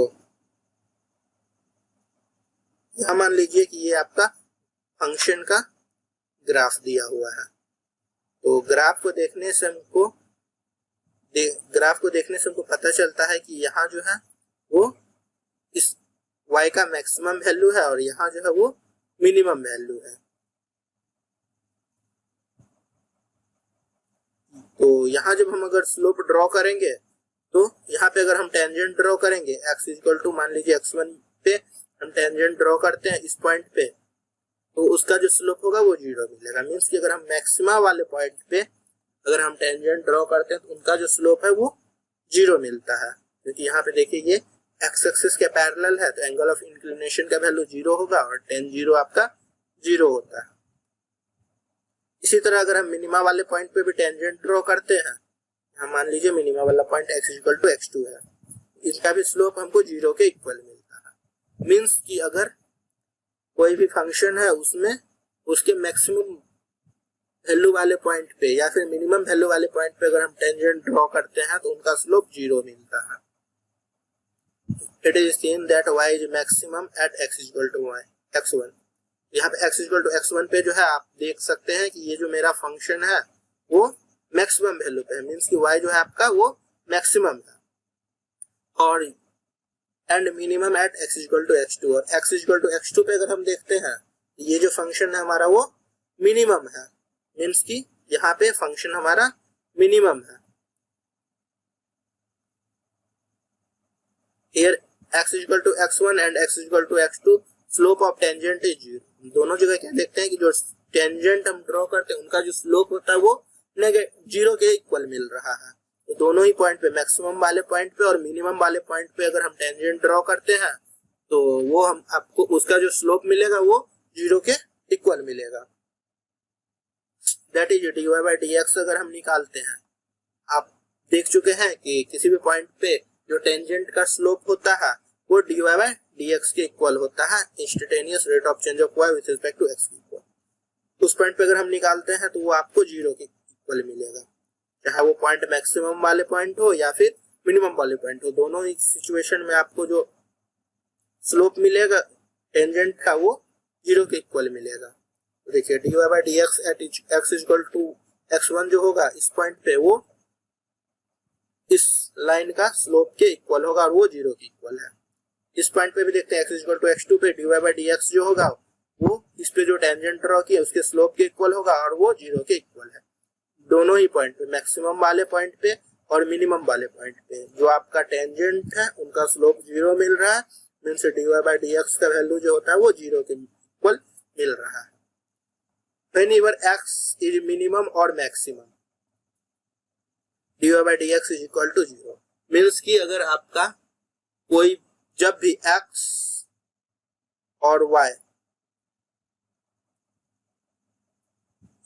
यहां मान लीजिए कि ये आपका फंक्शन का ग्राफ दिया हुआ है। तो ग्राफ को देखने से हमको पता चलता है कि यहाँ जो है वो इस y का मैक्सिमम वैल्यू है और यहाँ जो है वो मिनिमम वैल्यू है। तो यहाँ जब हम अगर स्लोप ड्रॉ करेंगे तो यहाँ पे अगर हम टेंजेंट ड्रॉ करेंगे x इक्वल टू मान लीजिए x1 पे हम टेंजेंट ड्रॉ करते हैं इस पॉइंट पे, तो उसका जो स्लोप होगा वो 0 मिलेगा। मीन्स कि अगर हम मैक्सिमा वाले पॉइंट पे अगर हम टेंजेंट ड्रॉ करते हैं तो उनका जो स्लोप है वो 0 मिलता है, क्योंकि यहाँ पे देखिए ये एक्स एक्सिस के पैरेलल है तो एंगल ऑफ इंक्लिनेशन का वैल्यू 0 होगा और tan 0 आपका 0 होता है। इसी तरह अगर हम मिनिमा वाले पॉइंट पे भी टेंजेंट ड्रॉ करते हैं, हम मान लीजिए मिनिमा वाला point x equal to x2 है, इसका भी स्लोप हमको 0 के इक्वल मिलता है। मीन्स कि अगर कोई भी फंक्शन है उसमें उसके मैक्सिमम वैल्यू वाले पॉइंट पे या फिर मिनिमम वैल्यू वाले पॉइंट पे अगर हम टेंजेंट ड्रॉ करते हैं तो उनका स्लोप 0 मिलता है। It is seen that y is maximum at x equal to x1। यहाँ पे x इक्वल टू x1 पे जो है आप देख सकते हैं कि ये जो मेरा फंक्शन है वो मैक्सिमम वैल्यू पे है, मीन्स कि y जो है आपका वो मैक्सिमम है, और and minimum at x equal to x2। और x इक्वल टू x2 पे अगर हम देखते हैं ये जो फंक्शन है हमारा वो मिनिमम है, मीन्स कि यहाँ पे फंक्शन हमारा मिनिमम है। here x equal to x1 and x equal to x2 slope of tangent is 0। दोनों जगह क्या देखते हैं कि जो टेंजेंट हम ड्रॉ करते हैं उनका जो स्लोप होता है वो जीरो के इक्वल मिल रहा है। तो दोनों ही पॉइंट पे, मैक्सिमम वाले पॉइंट पे और मिनिमम वाले पॉइंट पे अगर हम टेंजेंट ड्रॉ करते हैं तो वो हम आपको उसका जो स्लोप मिलेगा वो जीरो के इक्वल मिलेगा। That is dy by dx अगर हम निकालते हैं, आप देख चुके हैं कि किसी भी पॉइंट पे जो टेंजेंट का स्लोप होता है वो dy बाय dx के इक्वल होता है instantaneous rate of change of y with respect to x के इक्वल। उस पॉइंट पे अगर हम निकालते हैं तो वो आपको जीरो के इक्वल मिलेगा, चाहे वो पॉइंट मैक्सिमम वाले पॉइंट हो या फिर मिनिमम वाले पॉइंट हो। दोनों ही सिचुएशन में आपको जो स्लोप मिलेगा टेंजेंट का वो जीरो के इक्वल मिलेगा। तो देखिए dy by dx at x equal to x1 जो होगा इस पॉइंट पे वो इस लाइन का स्लोप के इक्वल होगा और वो जीरो के इक्वल है। इस पॉइंट पे भी देखते हैं x इक्वल टू x2 पे dy बाय dx जो होगा वो इस पे जो टेंजेंट ड्रॉ किया उसके स्लोप के इक्वल होगा और वो जीरो के इक्वल है। दोनों ही पॉइंट पे, मैक्सिमम वाले पॉइंट पे और मिनिमम वाले पॉइंट पे जो आपका टेंजेंट है उनका स्लोप जीरो मिल रहा है, मींस dy बाय dx का वैल्यू जो होता है वो जीरो के इक्वल मिल रहा है। Whenever x is minimum or maximum, dy by dx is equal to 0, means कि अगर आपका कोई जब भी x और y,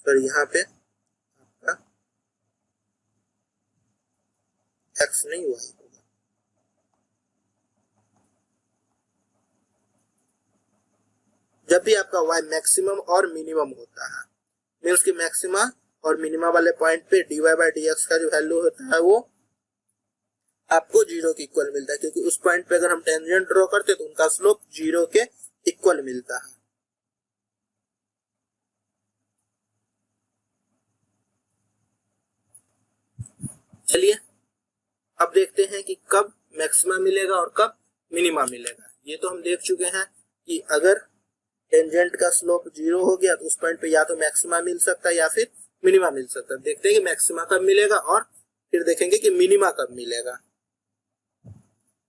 सर यहाँ पे आपका x नहीं y होगा, जब भी आपका y मैक्सिमम और मिनिमम होता है, मीन्स कि मैक्सिमा और मिनिमा वाले पॉइंट पे dy बाय dx का जो वैल्यू होता है वो आपको जीरो के इक्वल मिलता है, क्योंकि उस पॉइंट पे अगर हम टेंजेंट ड्रॉ करते तो उनका स्लोप जीरो के इक्वल मिलता है। चलिए अब देखते हैं कि कब मैक्सिमा मिलेगा और कब मिनिमा मिलेगा। ये तो हम देख चुके हैं कि अगर टेंजेंट का स्लोप जीरो हो गया तो उस पॉइंट पे या तो मैक्सिमा मिल सकता है या फिर मिनिमा मिल सकता है। देखते हैं कि मैक्सिमा कब मिलेगा और फिर देखेंगे कि मिनिमा कब मिलेगा।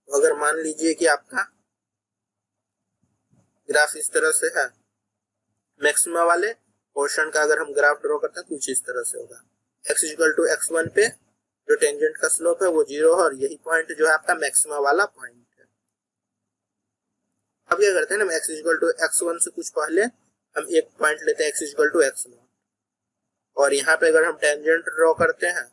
तो अगर मान लीजिए कि आपका ग्राफ इस तरह से है, मैक्सिमा वाले पोर्शन का अगर हम ग्राफ ड्रॉ करते हैं कुछ इस तरह से होगा। x इक्वल टू x1 पे जो टेंजेंट का स्लोप है वो जीरो है और यही पॉइंट जो है आपका मैक्सिमा वाला पॉइंट है। अब क्या करते हैं ना, x इक्वल टू x1 से कुछ पहले हम एक पॉइंट लेते हैं x इक्वल टू x0 और यहाँ पे अगर हम टेंजेंट ड्रॉ करते हैं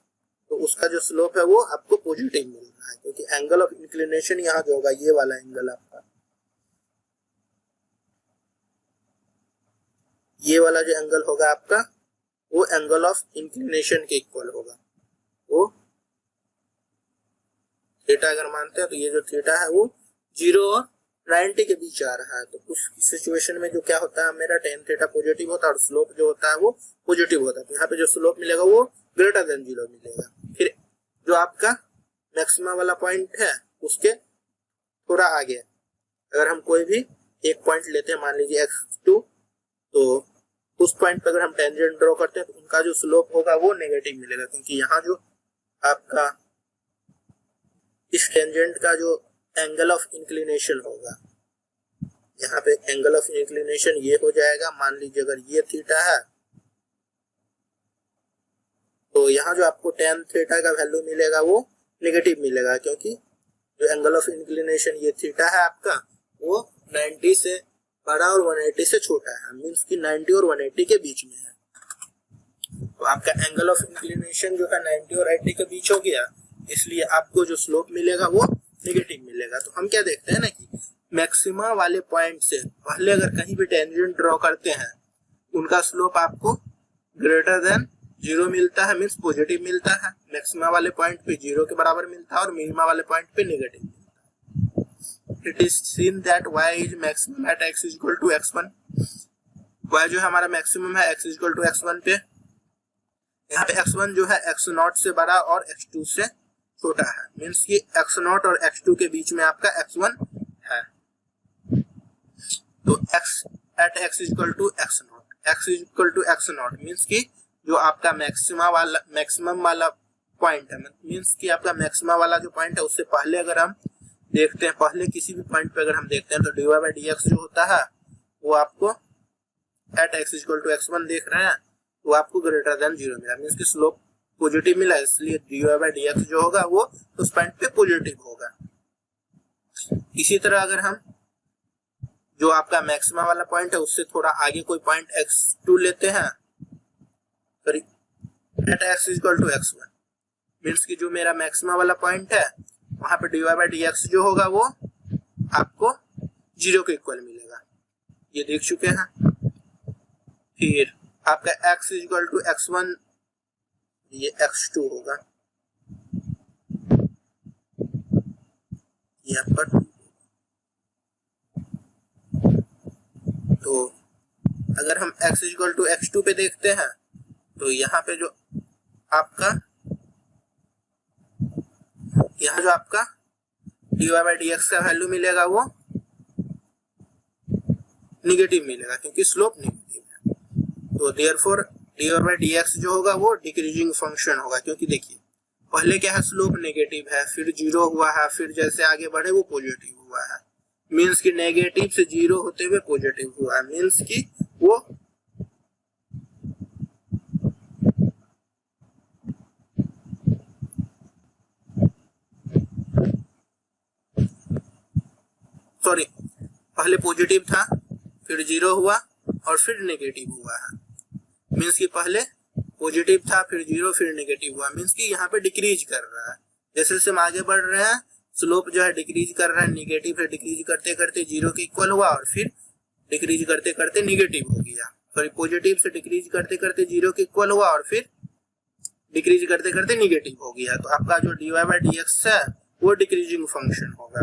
तो उसका जो स्लोप है वो आपको पॉजिटिव मिल रहा है, क्योंकि एंगल ऑफ इंक्लिनेशन यहाँ जो होगा ये वाला एंगल आपका, ये वाला जो एंगल होगा आपका वो एंगल ऑफ इंक्लिनेशन के इक्वल होगा। वो थीटा अगर मानते हैं तो ये जो थीटा है वो 0 और 90 के बीच आ रहा है। तो उस सिचुएशन में जो क्या होता है, मेरा tan थीटा पॉजिटिव होता है और स्लोप जो होता है वो पॉजिटिव होता है। तो यहाँ पे जो स्लोप मिलेगा वो ग्रेटर देन 0 मिलेगा। फिर जो आपका मैक्सिमा वाला पॉइंट है उसके थोड़ा आगे अगर हम कोई भी एक पॉइंट लेते हैं, मान लीजिए x2, तो उस पॉइंट पर अगर हम टेंजेंट ड्रॉ करते हैं तो उनका जो स्लोप होगा वो नेगेटिव मिलेगा, क्योंकि यहाँ जो आपका इस टेंजेंट का जो एंगल ऑफ इंक्लिनेशन होगा, यहाँ पे एंगल ऑफ इंक्लिनेशन ये हो जाएगा। मान लीजिए अगर ये थीटा है तो यहाँ जो आपको tan थीटा का वैल्यू मिलेगा वो नेगेटिव मिलेगा, क्योंकि जो एंगल ऑफ इंक्लिनेशन ये थीटा है आपका वो 90 से बड़ा और 180 से छोटा है, मींस कि 90 और 180 के बीच में है। तो आपका एंगल ऑफ इंक्लिनेशन जो है 90 और 80 के बीच हो गया, इसलिए आपको जो स्लोप मिलेगा वो नेगेटिव मिलेगा। तो हम क्या देखते हैं ना कि मैक्सिमा वाले पॉइंट से पहले अगर कहीं भी टेंजेंट ड्रॉ करते हैं उनका स्लोप आपको ग्रेटर देन 0 मिलता है, मींस पॉजिटिव मिलता है। मैक्सिमा वाले पॉइंट पे 0 के बराबर मिलता है और मिनिमा वाले पॉइंट पे नेगेटिव मिलता है। It is seen that y is maximum at x equal to x1। y जो हमारा मैक्सिमम है x इक्वल टू x1 पे, यहाँ पे x1 जो है x0 से बड़ा और x2 से छोटा है, मींस कि x0 और x2 के बीच में आपका x1 है। तो x at x equal to x0 means कि जो आपका मैक्सिमम वाला पॉइंट है, मींस कि आपका मैक्सिमा वाला जो पॉइंट है उससे पहले अगर हम देखते हैं, पहले किसी भी पॉइंट पे अगर हम देखते हैं तो dy बाई डी एक्स जो होता है वो आपको eight x equal to x1 देख रहे हैं, वो आपको ग्रेटर देन 0 मिला, मीन्स की स्लोप पॉजिटिव मिला, इसलिए dy बाई डी एक्स जो होगा वो उस पॉइंट पे पॉजिटिव होगा। इसी तरह अगर हम जो आपका मैक्सिमा वाला पॉइंट है उससे थोड़ा आगे कोई पॉइंट x2 लेते हैं, sorry at x equal to x1, means की जो मेरा मैक्सिमा वाला पॉइंट है वहां पे dy बाई डी एक्स जो होगा वो आपको 0 के इक्वल मिलेगा, ये देख चुके हैं। फिर आपका x इक्वल टू x1, ये x2 होगा, ये आपका तो अगर हम x इक्वल टू x2 पे देखते हैं तो यहाँ पे जो आपका dy बाई डी एक्स का वैल्यू मिलेगा वो निगेटिव मिलेगा क्योंकि स्लोप निगेटिव है। तो therefore dy by d x जो होगा वो डिक्रीजिंग फंक्शन होगा, क्योंकि देखिए पहले क्या है, स्लोप नेगेटिव है, फिर 0 हुआ है, फिर जैसे आगे बढ़े वो पॉजिटिव हुआ है, मीन्स की नेगेटिव से 0 होते हुए पॉजिटिव हुआ है, मीन्स की वो सॉरी पहले पॉजिटिव था, फिर 0 हुआ और फिर नेगेटिव हुआ है, मीन्स की पहले पॉजिटिव था फिर 0 फिर नेगेटिव हुआ, मीन्स की यहाँ पे डिक्रीज कर रहा है। जैसे जैसे हम आगे बढ़ रहे हैं स्लोप जो है डिक्रीज कर रहा है, नेगेटिव से डिक्रीज करते करते 0 के इक्वल हुआ और फिर डिक्रीज करते करते नेगेटिव हो गया, सॉरी पॉजिटिव से डिक्रीज करते करते 0 के इक्वल हुआ और फिर डिक्रीज करते करते नेगेटिव हो गया। तो आपका जो dy बाई डी एक्स है वो डिक्रीजिंग फंक्शन होगा।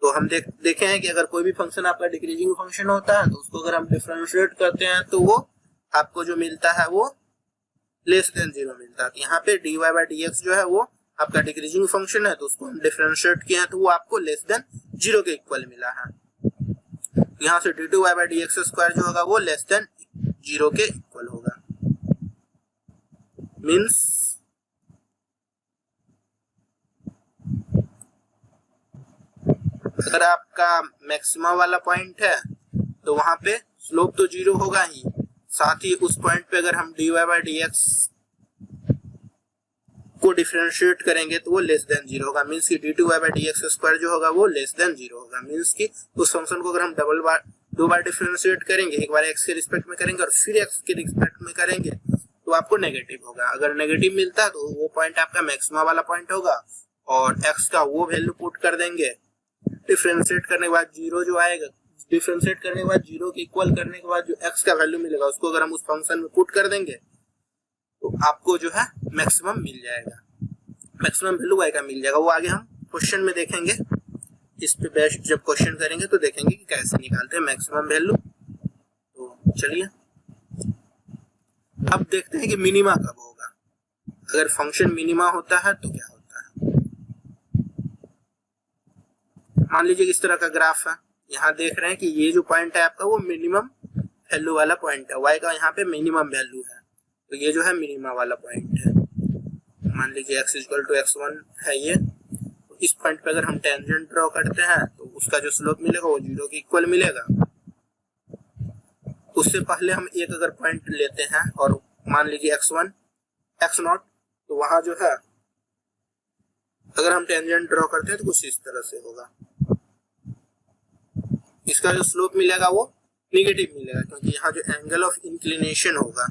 तो हम देखे हैं कि अगर कोई भी फंक्शन आपका डिक्रीजिंग फंक्शन होता है तो उसको अगर हम डिफरेंशिएट करते हैं तो वो आपको जो मिलता है वो लेस देन 0 मिलता है। यहाँ पे dy बाई डी एक्स जो है वो आपका डिक्रीजिंग फंक्शन है, तो उसको हम डिफरेंशिएट किए हैं तो वो आपको लेस देन 0 के इक्वल मिला है। यहाँ से d2y by d x square जो होगा वो लेस देन 0 के इक्वल होगा, मीन्स अगर आपका मैक्सिमा वाला पॉइंट है तो वहां पे स्लोप तो 0 होगा ही, साथ ही उस पॉइंट पे अगर हम dy बाई डी एक्स को डिफरेंशिएट करेंगे तो वो लेस देन 0 होगा, मीन्स की d2y by d x square जो होगा वो लेस देन 0 होगा, मीन्स की उस फंक्शन को अगर हम दो बार डिफरेंशिएट करेंगे, एक बार x के रिस्पेक्ट में करेंगे और फिर x के रिस्पेक्ट में करेंगे तो आपको नेगेटिव होगा। अगर नेगेटिव मिलता है तो वो पॉइंट आपका मैक्सिमा वाला पॉइंट होगा और x का वो वैल्यू पुट कर देंगे, डिफरेंशिएट करने के बाद 0 जो आएगा, डिफरेंशिएट करने के बाद 0 के इक्वल करने के बाद जो x का वैल्यू मिलेगा उसको अगर हम उस फंक्शन में पुट कर देंगे तो आपको जो है मैक्सिमम मिल जाएगा, मैक्सिमम वैल्यू y का मिल जाएगा। वो आगे हम क्वेश्चन में देखेंगे, इस पे बेस्ट जब क्वेश्चन करेंगे तो देखेंगे कि कैसे निकालते हैं मैक्सिमम वैल्यू। तो चलिए अब देखते हैं कि मिनिमा कब होगा। अगर फंक्शन मिनिमा होता है तो क्या होता है, मान लीजिए इस तरह का ग्राफ है, यहाँ देख रहे हैं कि ये जो पॉइंट है आपका वो मिनिमम वैल्यू वाला पॉइंट है, y का यहाँ पे मिनिमम वैल्यू है, तो ये जो है मिनिमा वाला पॉइंट है। मान लीजिए x इक्वल टू x1 है ये, तो इस पॉइंट पे अगर हम टेंजेंट ड्रॉ करते हैं तो उसका जो स्लोप मिलेगा वो 0 के इक्वल मिलेगा। उससे पहले हम एक अगर पॉइंट लेते हैं और मान लीजिए x1 x0, तो वहां जो है अगर हम टेंजेंट ड्रॉ करते हैं तो कुछ इस तरह से होगा, इसका जो स्लोप मिलेगा वो नेगेटिव मिलेगा क्योंकि यहाँ जो एंगल ऑफ इंक्लिनेशन होगा,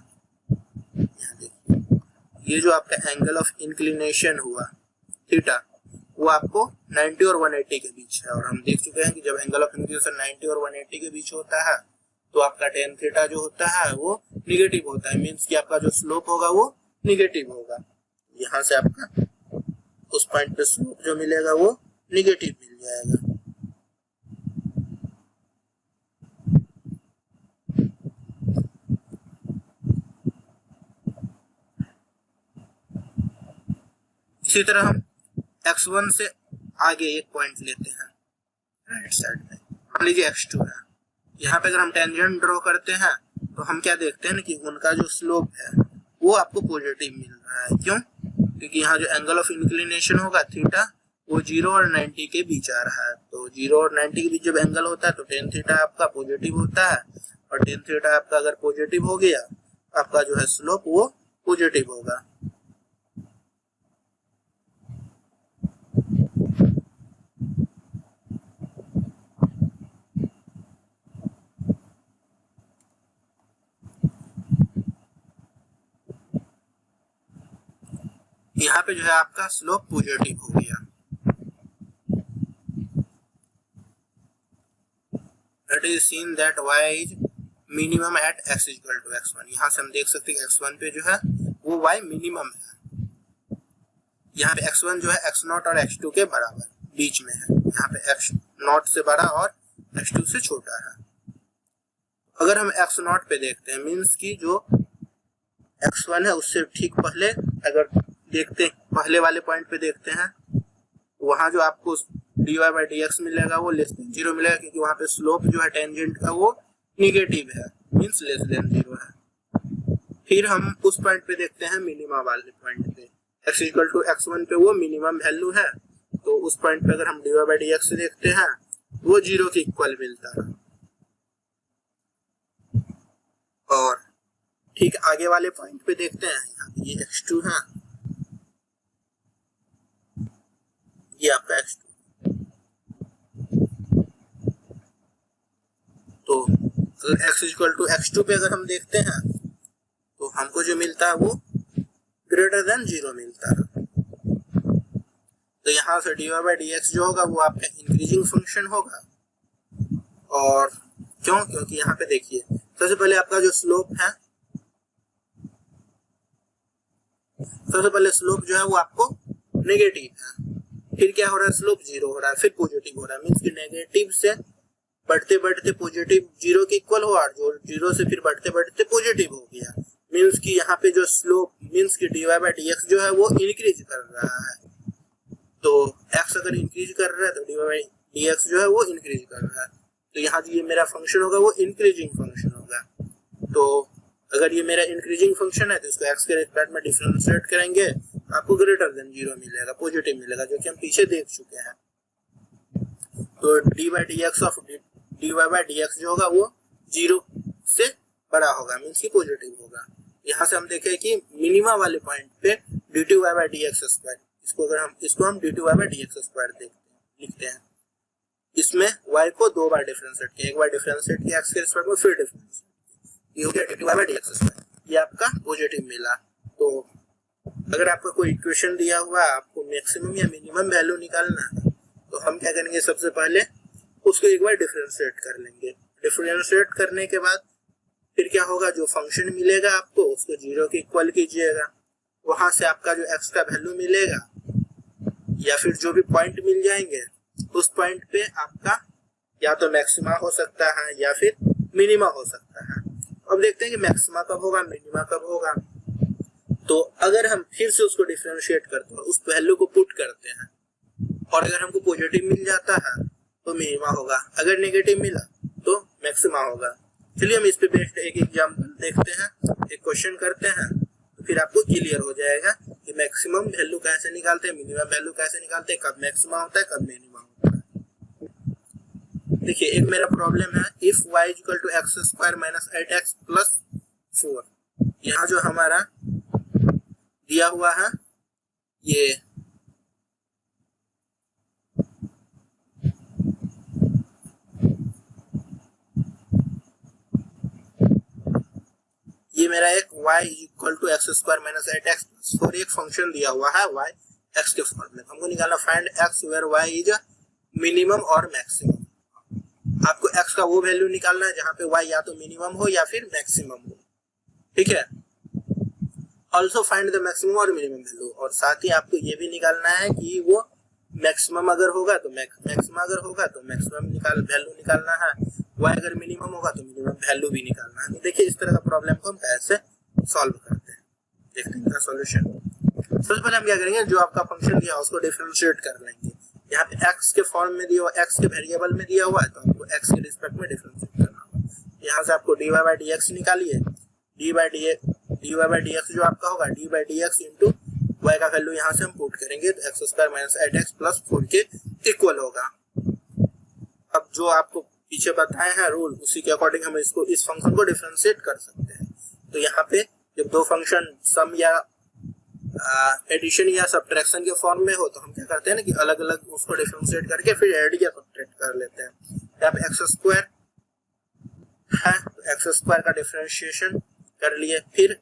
यहाँ देखिए ये जो आपका एंगल ऑफ इंक्लिनेशन हुआ थीटा वो आपको 90 और 180 के बीच है, और हम देख चुके हैं कि जब एंगल ऑफ इंक्लिनेशन 90 और 180 के बीच होता है तो आपका टेन थीटा जो होता है वो निगेटिव होता है, मीन्स कि आपका जो स्लोप होगा वो निगेटिव होगा। यहाँ से आपका उस पॉइंट पे स्लोप जो मिलेगा वो निगेटिव मिल जाएगा। इसी तरह हम x1 से आगे एक पॉइंट लेते हैं राइट साइड में, मान लीजिए x2 है, यहाँ पे अगर हम टेंजेंट ड्रॉ करते हैं तो हम क्या देखते हैं ना कि उनका जो स्लोप है वो आपको पॉजिटिव मिल रहा है। क्यों? क्योंकि यहाँ जो एंगल ऑफ इंक्लिनेशन होगा थीटा वो 0 और 90 के बीच आ रहा है। तो 0 और 90 के बीच जब एंगल होता है तो टेन थीटा आपका पॉजिटिव होता है, और टेन थीटा आपका अगर पॉजिटिव हो गया, आपका जो है स्लोप वो पॉजिटिव होगा। यहाँ पे जो है आपका स्लोप पॉजिटिव हो गया। It is seen that y is minimum at x equal to x1। यहाँ से हम देख सकते हैं कि x1 पे जो है वो y मिनिमम है। यहाँ पे x1 जो है x0 और x2 के बराबर बीच में है। यहाँ पे x0 से बड़ा और x2 से छोटा है। अगर हम x0 पे देखते हैं, मीन्स की जो x1 है उससे ठीक पहले अगर देखते हैं, पहले वाले पॉइंट पे देखते हैं, वहां जो आपको dy बाई dx मिलेगा वो लेस देन 0 मिलेगा, क्योंकि वहां पे स्लोप जो है टेंजेंट का वो निगेटिव है, मींस लेस देन 0 है। फिर हम उस पॉइंट पे देखते हैं मिनिमम वाले पॉइंट पे, x इक्वल टू x1 पे वो मिनिमम वैल्यू है, तो उस पॉइंट पे अगर हम dy बाई dx से देखते हैं वो 0 के इक्वल मिलता है। और ठीक आगे वाले पॉइंट पे देखते हैं, यहाँ पे ये x2 है, ये आपका x2। तो अगर x इक्वल टू x2 पे अगर हम देखते हैं तो हमको जो मिलता है वो ग्रेटर देन 0 मिलता है। तो यहाँ से dy बाई dx जो होगा वो आपका इंक्रीजिंग फंक्शन होगा। और क्यों? क्योंकि यहाँ पे देखिए सबसे पहले आपका जो स्लोप है, सबसे पहले स्लोप जो है वो आपको नेगेटिव है, फिर क्या हो रहा है, स्लोप 0 हो रहा है, फिर पॉजिटिव हो रहा है, मींस कि नेगेटिव से बढ़ते बढ़ते पॉजिटिव 0 के इक्वल हुआ, और जो 0 से फिर बढ़ते बढ़ते पॉजिटिव हो गया, मींस कि यहाँ पे जो स्लोप मींस कि dy बाई dx जो है वो इंक्रीज कर रहा है। तो x अगर इंक्रीज कर रहा है तो dy बाई dx जो है वो इंक्रीज कर रहा है। तो यहाँ जो ये मेरा फंक्शन होगा वो इंक्रीजिंग फंक्शन होगा। तो अगर ये मेरा इंक्रीजिंग फंक्शन है तो इसको x के रिस्पेक्ट में डिफरेंशिएट करेंगे, आपको ग्रेटर देन 0 मिलेगा, पॉजिटिव मिलेगा, जो कि हम पीछे देख चुके हैं। तो dy बाई dx जो होगा वो 0 से बड़ा होगा, मींस कि पॉजिटिव होगा। यहाँ से हम देखें कि मिनिमम वाले पॉइंट पे dy बाई dx स्क्वायर, इसको हम dy बाई dx स्क्वायर लिखते हैं। इसमें y को 2 बार डिफरेंशिएट किया, एक बार डिफरेंशिएट किया x के रिस्पेक्ट में, फिर डिफरेंशिएट, ये हो गया dy बाई dx स्क्वायर, ये आपका पॉजिटिव मिला। तो अगर आपका कोई इक्वेशन दिया हुआ, आपको मैक्सिमम या मिनिमम वैल्यू निकालना है, तो हम क्या करेंगे, सबसे पहले उसको एक बार डिफरेंशिएट कर लेंगे। डिफरेंशिएट करने के बाद फिर क्या होगा, जो फंक्शन मिलेगा आपको उसको 0 के इक्वल कीजिएगा, वहां से आपका जो x का वैल्यू मिलेगा या फिर जो भी पॉइंट मिल जाएंगे उस पॉइंट पे आपका या तो मैक्सिमा हो सकता है या फिर मिनिमा हो सकता है। अब देखते हैं कि मैक्सिमा कब होगा, मिनिमा कब होगा। तो अगर हम फिर से उसको डिफरेंशिएट करते हैं, उस वैल्यू को पुट करते हैं, और अगर हमको पॉजिटिव मिल जाता है तो मिनिमा होगा, अगर नेगेटिव मिला तो मैक्सिमा होगा। चलिए हम इस पे बेस्ड एक एग्जांपल देखते हैं, एक क्वेश्चन करते हैं, तो फिर आपको क्लियर हो जाएगा कि मैक्सिमम वैल्यू कैसे निकालते हैं, मिनिमम वैल्यू कैसे निकालते हैं, कब मैक्सिमा होता है, कब मिनिमा होता है। देखिए एक मेरा प्रॉब्लम है, if y equal to x square minus 8x plus 4, यहाँ जो हमारा दिया हुआ है ये मेरा एक y equal to x square minus 8x plus 4 एक फंक्शन दिया हुआ है y x के फॉर्म में। हमको निकालना find x where y is minimum और मैक्सिमम। आपको x का वो वैल्यू निकालना है जहां पे y या तो मिनिमम हो या फिर मैक्सिमम हो, ठीक है। ऑल्सो फाइंड द मैक्सिमम और मिनिमम वैल्यू, और साथ ही आपको ये भी निकालना है कि वो मैक्सिमम अगर होगा तो मैक्सिमम अगर होगा तो मैक्सिमम वैल्यू निकालना है, y अगर मिनिमम होगा तो मिनिमम वैल्यू भी निकालना है। तो देखिए इस तरह का प्रॉब्लम को हम कैसे सॉल्व करते हैं, देखते हैं इसका सॉल्यूशन। सबसे पहले हम क्या करेंगे, जो आपका फंक्शन दिया उसको डिफरेंशिएट कर लेंगे। यहाँ पे x के फॉर्म में दिया हुआ, x के वेरिएबल में दिया हुआ है, तो आपको x के रिस्पेक्ट में डिफरेंशिएट करना होगा। यहाँ से आपको dy बाई dx निकालिए, dy बाई dx जो आपका होगा dy by dx into y का वैल्यू यहाँ से हम पुट करेंगे तो x square minus 8x plus 4 के इक्वल होगा। अब जो आपको पीछे बताए हैं रूल, उसी के अकॉर्डिंग हम इसको इस फंक्शन को डिफरेंशिएट कर सकते हैं। तो यहाँ पे जब दो फंक्शन सम या एडिशन या सब्ट्रैक्शन के फॉर्म में हो तो हम क्या करते हैं ना कि अलग अलग उसको डिफरेंशिएट करके फिर ऐड या सब्ट्रैक्ट कर लेते हैं। यहाँ पे एक्स स्क्वायर है तो एक्स स्क्वायर का डिफरेंशिएशन कर लिए, फिर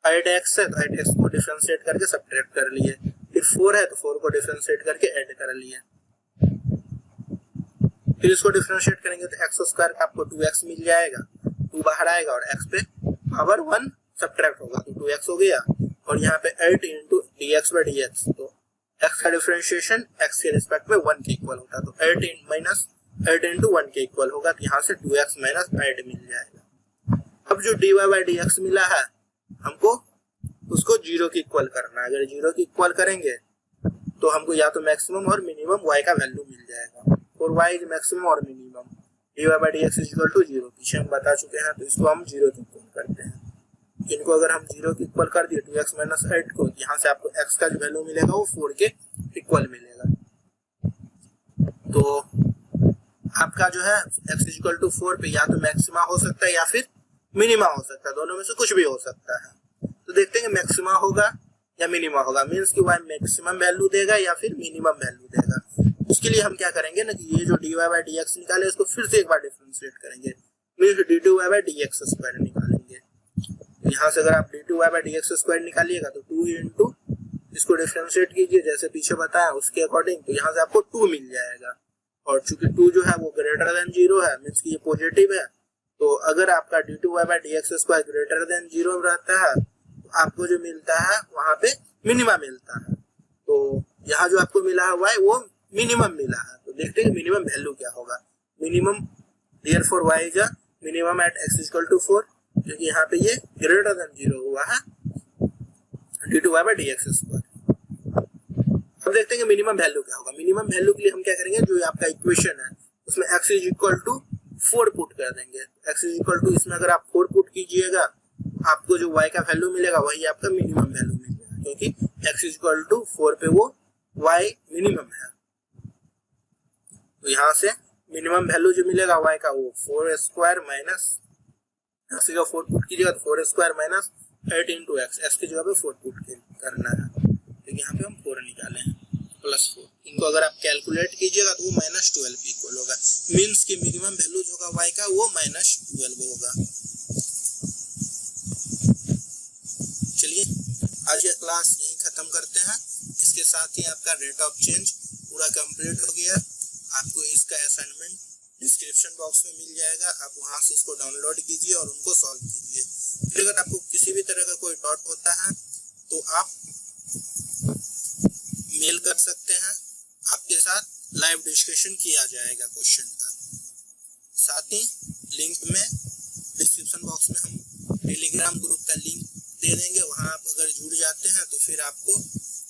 8x है तो 8x को डिफरेंशिएट करके सब्ट्रैक्ट कर लिए, फिर 4 है तो 4 को डिफरेंशिएट करके ऐड कर लिए, फिर इसको डिफरेंशिएट करेंगे तो एक्स स्क्वायर का आपको 2x मिल जाएगा, 2 बाहर आएगा और x पे पावर 1 सब्ट्रैक्ट होगा तो 2x हो गया, और यहाँ पे 8 इंटू dx बाई dx, तो x का डिफरेंशिएशन x के रिस्पेक्ट में 1 के इक्वल होता है तो 8 माइनस 8 इंटू 1 के इक्वल होगा, तो यहाँ से 2x माइनस 8 मिल जाएगा। अब जो dy बाई dx मिला है हमको उसको 0 के इक्वल करना है। अगर 0 के इक्वल करेंगे तो हमको या तो मैक्सिमम और मिनिमम y का वैल्यू मिल जाएगा, और y इज मैक्सिमम और minimum dy by dx is equal to 0, पीछे हम बता चुके हैं, तो इसको हम 0 के इक्वल करते हैं। इनको अगर हम 0 के इक्वल कर दिए 2x माइनस 8 को, यहाँ से आपको x का जो वैल्यू मिलेगा वो 4 के इक्वल मिलेगा। तो आपका जो है x इज इक्वल टू 4 पे या तो मैक्सिमा हो सकता है या फिर मिनिमा हो सकता है, दोनों में से कुछ भी हो सकता है। तो देखते हैं मैक्सिमा होगा या मिनिमा होगा, मींस कि y मैक्सिमम वैल्यू देगा या फिर मिनिमम वैल्यू देगा। उसके लिए हम क्या करेंगे ना कि ये जो dy बाई dx निकाले इसको फिर से एक बार डिफरेंशिएट करेंगे, means dy by dx square निकालेंगे। यहाँ से अगर आप dy बाई dx स्क्वायर निकालिएगा तो 2 इंटू इसको डिफरेंशिएट कीजिए जैसे पीछे बताया उसके अकॉर्डिंग, तो यहाँ से आपको 2 मिल जाएगा, और चूंकि 2 जो है वो ग्रेटर देन 0 है, मींस कि ये पॉजिटिव है, तो अगर आपका dy by dx square greater than 0 रहता है तो आपको जो मिलता है वहां पे मिनिमम मिलता है। तो यहाँ जो आपको मिला है y वो मिनिमम मिला है, तो देखते हैं मिनिमम वैल्यू क्या होगा। Minimum therefore y is minimum at x equal to 4, क्योंकि यहाँ पे ये ग्रेटर देन 0 हुआ है dy बाई dx स्क्वायर। अब देखते हैं मिनिमम वैल्यू क्या होगा। मिनिमम वैल्यू के लिए हम क्या करेंगे, जो आपका इक्वेशन है उसमें x is equal to 4 put कर देंगे। x इज इक्वल टू इसमें अगर आप 4 पुट कीजिएगा आपको जो y का वैल्यू मिलेगा वही आपका मिनिमम वैल्यू मिलेगा, क्योंकि x इज इक्वल टू 4 पे वो y मिनिमम है। तो यहाँ से मिनिमम वैल्यू जो मिलेगा y का वो 4 स्क्वायर माइनस 4 पुट कीजिएगा तो 4 स्क्वायर माइनस 8 इंटू एक्स की जगह पे 4 पुट करना है, तो यहाँ पे हम 4 निकाले हैं प्लस 4। इनको अगर आप कैलकुलेट कीजिएगा तो वो -12 इक्वल होगा, मींस कि मिनिमम वैल्यू जो होगा y का वो -12 होगा। चलिए आज ये क्लास यहीं खत्म करते हैं। इसके साथ ही आपका रेट ऑफ चेंज पूरा कंप्लीट हो गया। आपको इसका असाइनमेंट डिस्क्रिप्शन बॉक्स में मिल जाएगा, आप वहां से उसको डाउनलोड कीजिए और उनको सॉल्व कीजिए। फिर अगर आपको किसी भी तरह का कोई डाउट होता है तो आप मेल कर सकते हैं, आपके साथ लाइव डिस्कशन किया जाएगा क्वेश्चन का। साथ ही लिंक में डिस्क्रिप्शन बॉक्स में हम टेलीग्राम ग्रुप का लिंक दे देंगे, वहां आप अगर जुड़ जाते हैं तो फिर आपको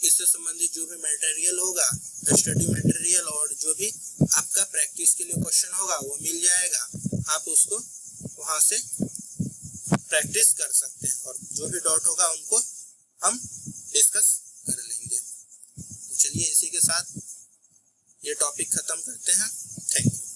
इससे संबंधित जो भी मटेरियल होगा, स्टडी मटेरियल और जो भी आपका प्रैक्टिस के लिए क्वेश्चन होगा वो मिल जाएगा। आप उसको वहां से प्रैक्टिस कर सकते हैं और जो भी डाउट होगा उनको हम डिस्कस कर लेंगे। तो चलिए इसी के साथ ये टॉपिक खत्म करते हैं। Thank you.